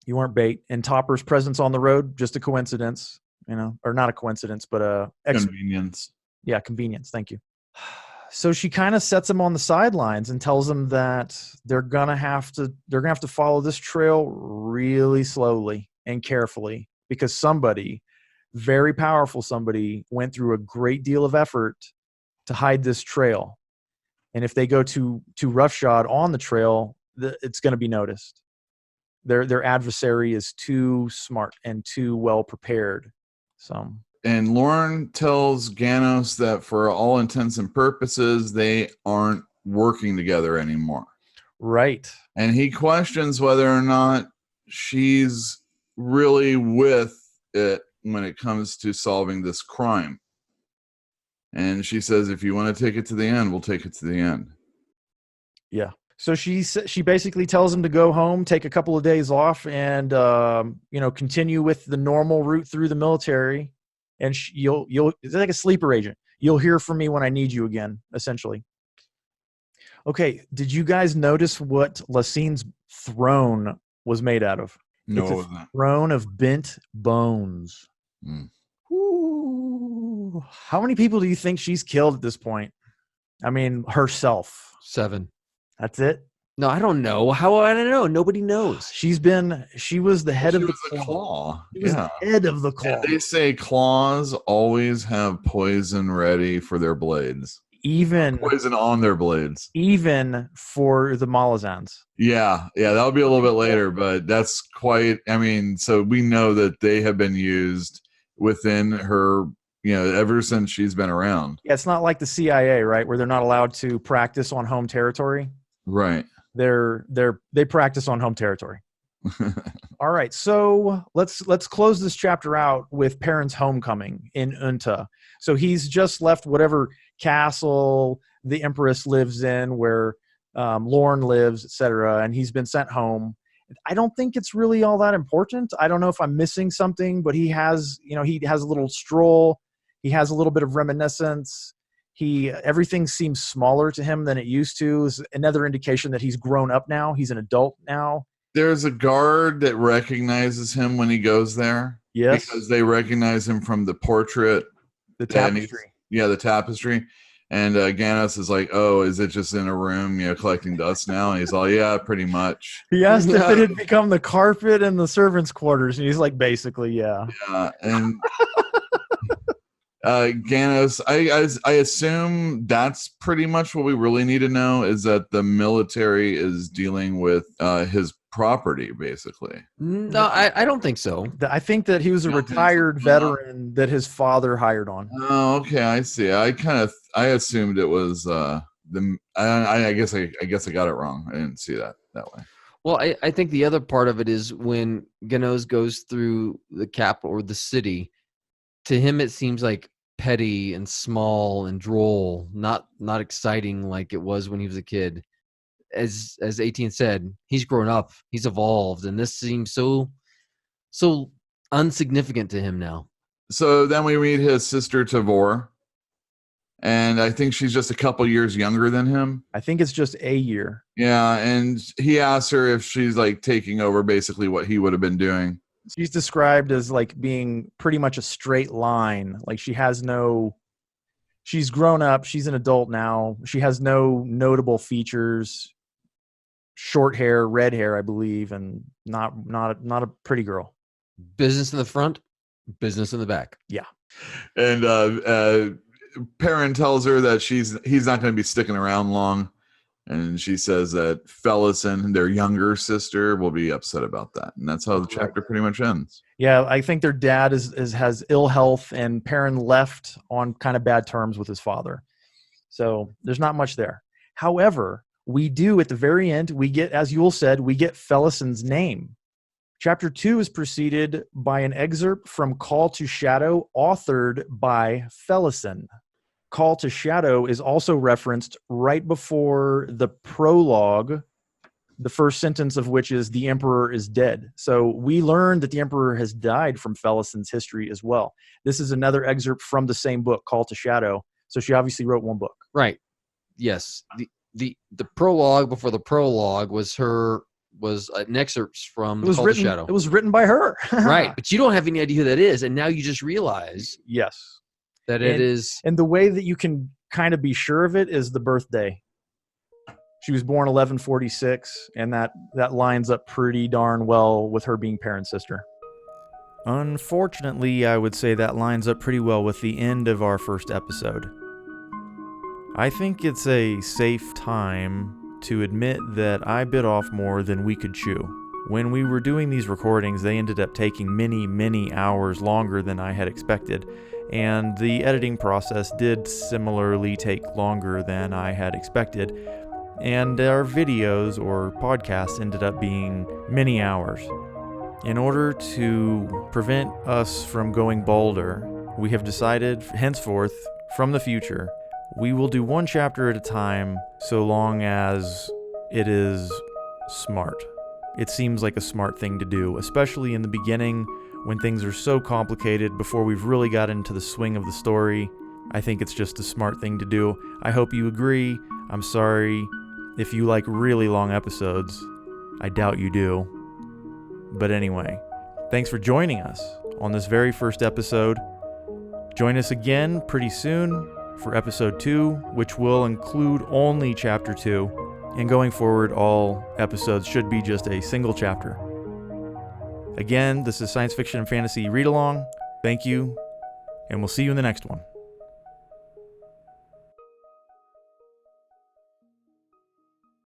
You weren't bait. And Topper's presence on the road, just a coincidence, or not a coincidence, but convenience. Yeah, convenience. Thank you. So she kind of sets him on the sidelines and tells him that they're gonna have to follow this trail really slowly and carefully because somebody, very powerful somebody, went through a great deal of effort to hide this trail. And if they go too roughshod on the trail, it's going to be noticed. Their adversary is too smart and too well prepared. So, and Lorne tells Ganos that for all intents and purposes, they aren't working together anymore. Right. And he questions whether or not she's really with it when it comes to solving this crime. And she says, if you want to take it to the end, we'll take it to the end. Yeah. So she basically tells him to go home, take a couple of days off, and continue with the normal route through the military. And you'll it's like a sleeper agent. You'll hear from me when I need you again, essentially. Okay, did you guys notice what Lassine's throne was made out of? No, it's a throne of bent bones. Ooh. How many people do you think she's killed at this point? I mean, herself. 7. That's it? No, I don't know. How I don't know. Nobody knows. She was the head of the claw. She was the head of the claw. And they say claws always have poison ready for their blades. Even poison on their blades. Even for the Malazans. Yeah, that'll be a little bit later, but that's quite, so we know that they have been used within her, ever since she's been around. Yeah, it's not like the CIA, right, where they're not allowed to practice on home territory. Right. They practice on home territory. All right, so let's close this chapter out with Perrin's homecoming in Unta. So he's just left whatever castle the Empress lives in, where Lorne lives, etc., and he's been sent home. I don't think it's really all that important. I don't know if I'm missing something, but he has a little stroll. He has a little bit of reminiscence. Everything seems smaller to him than it used to. Is another indication that he's grown up now. He's an adult now. There's a guard that recognizes him when he goes there. Yes. Because they recognize him from the portrait. The tapestry. The tapestry. And Ganos is like, oh, is it just in a room, collecting dust now? And he's all, yeah, pretty much. He asked if it had become the carpet in the servants' quarters. And he's like, basically, yeah. Yeah. And Ganos, I assume that's pretty much what we really need to know, is that the military is dealing with his property, basically. No, I don't think so. I think that he was a retired veteran that his father hired on. Oh, okay, I see. I assumed it was I guess I got it wrong. I didn't see that way. Well, I think the other part of it is when Ganos goes through the capital or the city, to him it seems like petty and small and droll, not exciting like it was when he was a kid. As 18 said, he's grown up, he's evolved, and this seems so insignificant to him now. So then we meet his sister Tavor, and I think she's just a couple years younger than him. I think it's just a year. Yeah, and he asks her if she's like taking over basically what he would have been doing. She's described as like being pretty much a straight line. Like she's grown up, she's an adult now. She has no notable features. Short hair, red hair, I believe, and not a pretty girl. Business in the front, business in the back. Yeah. And Perrin tells her that he's not going to be sticking around long, and she says that Fellison, their younger sister, will be upset about that, and that's how the chapter pretty much ends. Yeah, I think their dad has ill health, and Perrin left on kind of bad terms with his father, so there's not much there. However, we do at the very end, we get, as Yule said, we get Fellison's name. Chapter 2 is preceded by an excerpt from Call to Shadow, authored by Fellison. Call to Shadow is also referenced right before the prologue, the first sentence of which is, "The Emperor is dead." So we learned that the Emperor has died from Fellison's history as well. This is another excerpt from the same book, Call to Shadow. So she obviously wrote one book. Right. Yes. The prologue before the prologue was an excerpt from Call to Shadow. It was written by her. Right. But you don't have any idea who that is. And now you just realize yes, that it is. And the way that you can kind of be sure of it is the birthday. She was born 1146, and that lines up pretty darn well with her being Perrin's sister. Unfortunately, I would say that lines up pretty well with the end of our first episode. I think it's a safe time to admit that I bit off more than we could chew. When we were doing these recordings, they ended up taking many, many hours longer than I had expected, and the editing process did similarly take longer than I had expected, and our videos or podcasts ended up being many hours. In order to prevent us from going bolder, we have decided henceforth, from the future, we will do one chapter at a time so long as it is smart. It seems like a smart thing to do, especially in the beginning when things are so complicated before we've really got into the swing of the story. I think it's just a smart thing to do. I hope you agree. I'm sorry if you like really long episodes. I doubt you do. But anyway, thanks for joining us on this very first episode. Join us again pretty soon for episode 2, which will include only chapter 2, and going forward all episodes should be just a single chapter. Again, this is Science Fiction and Fantasy Read Along. Thank you, and we'll see you in the next one.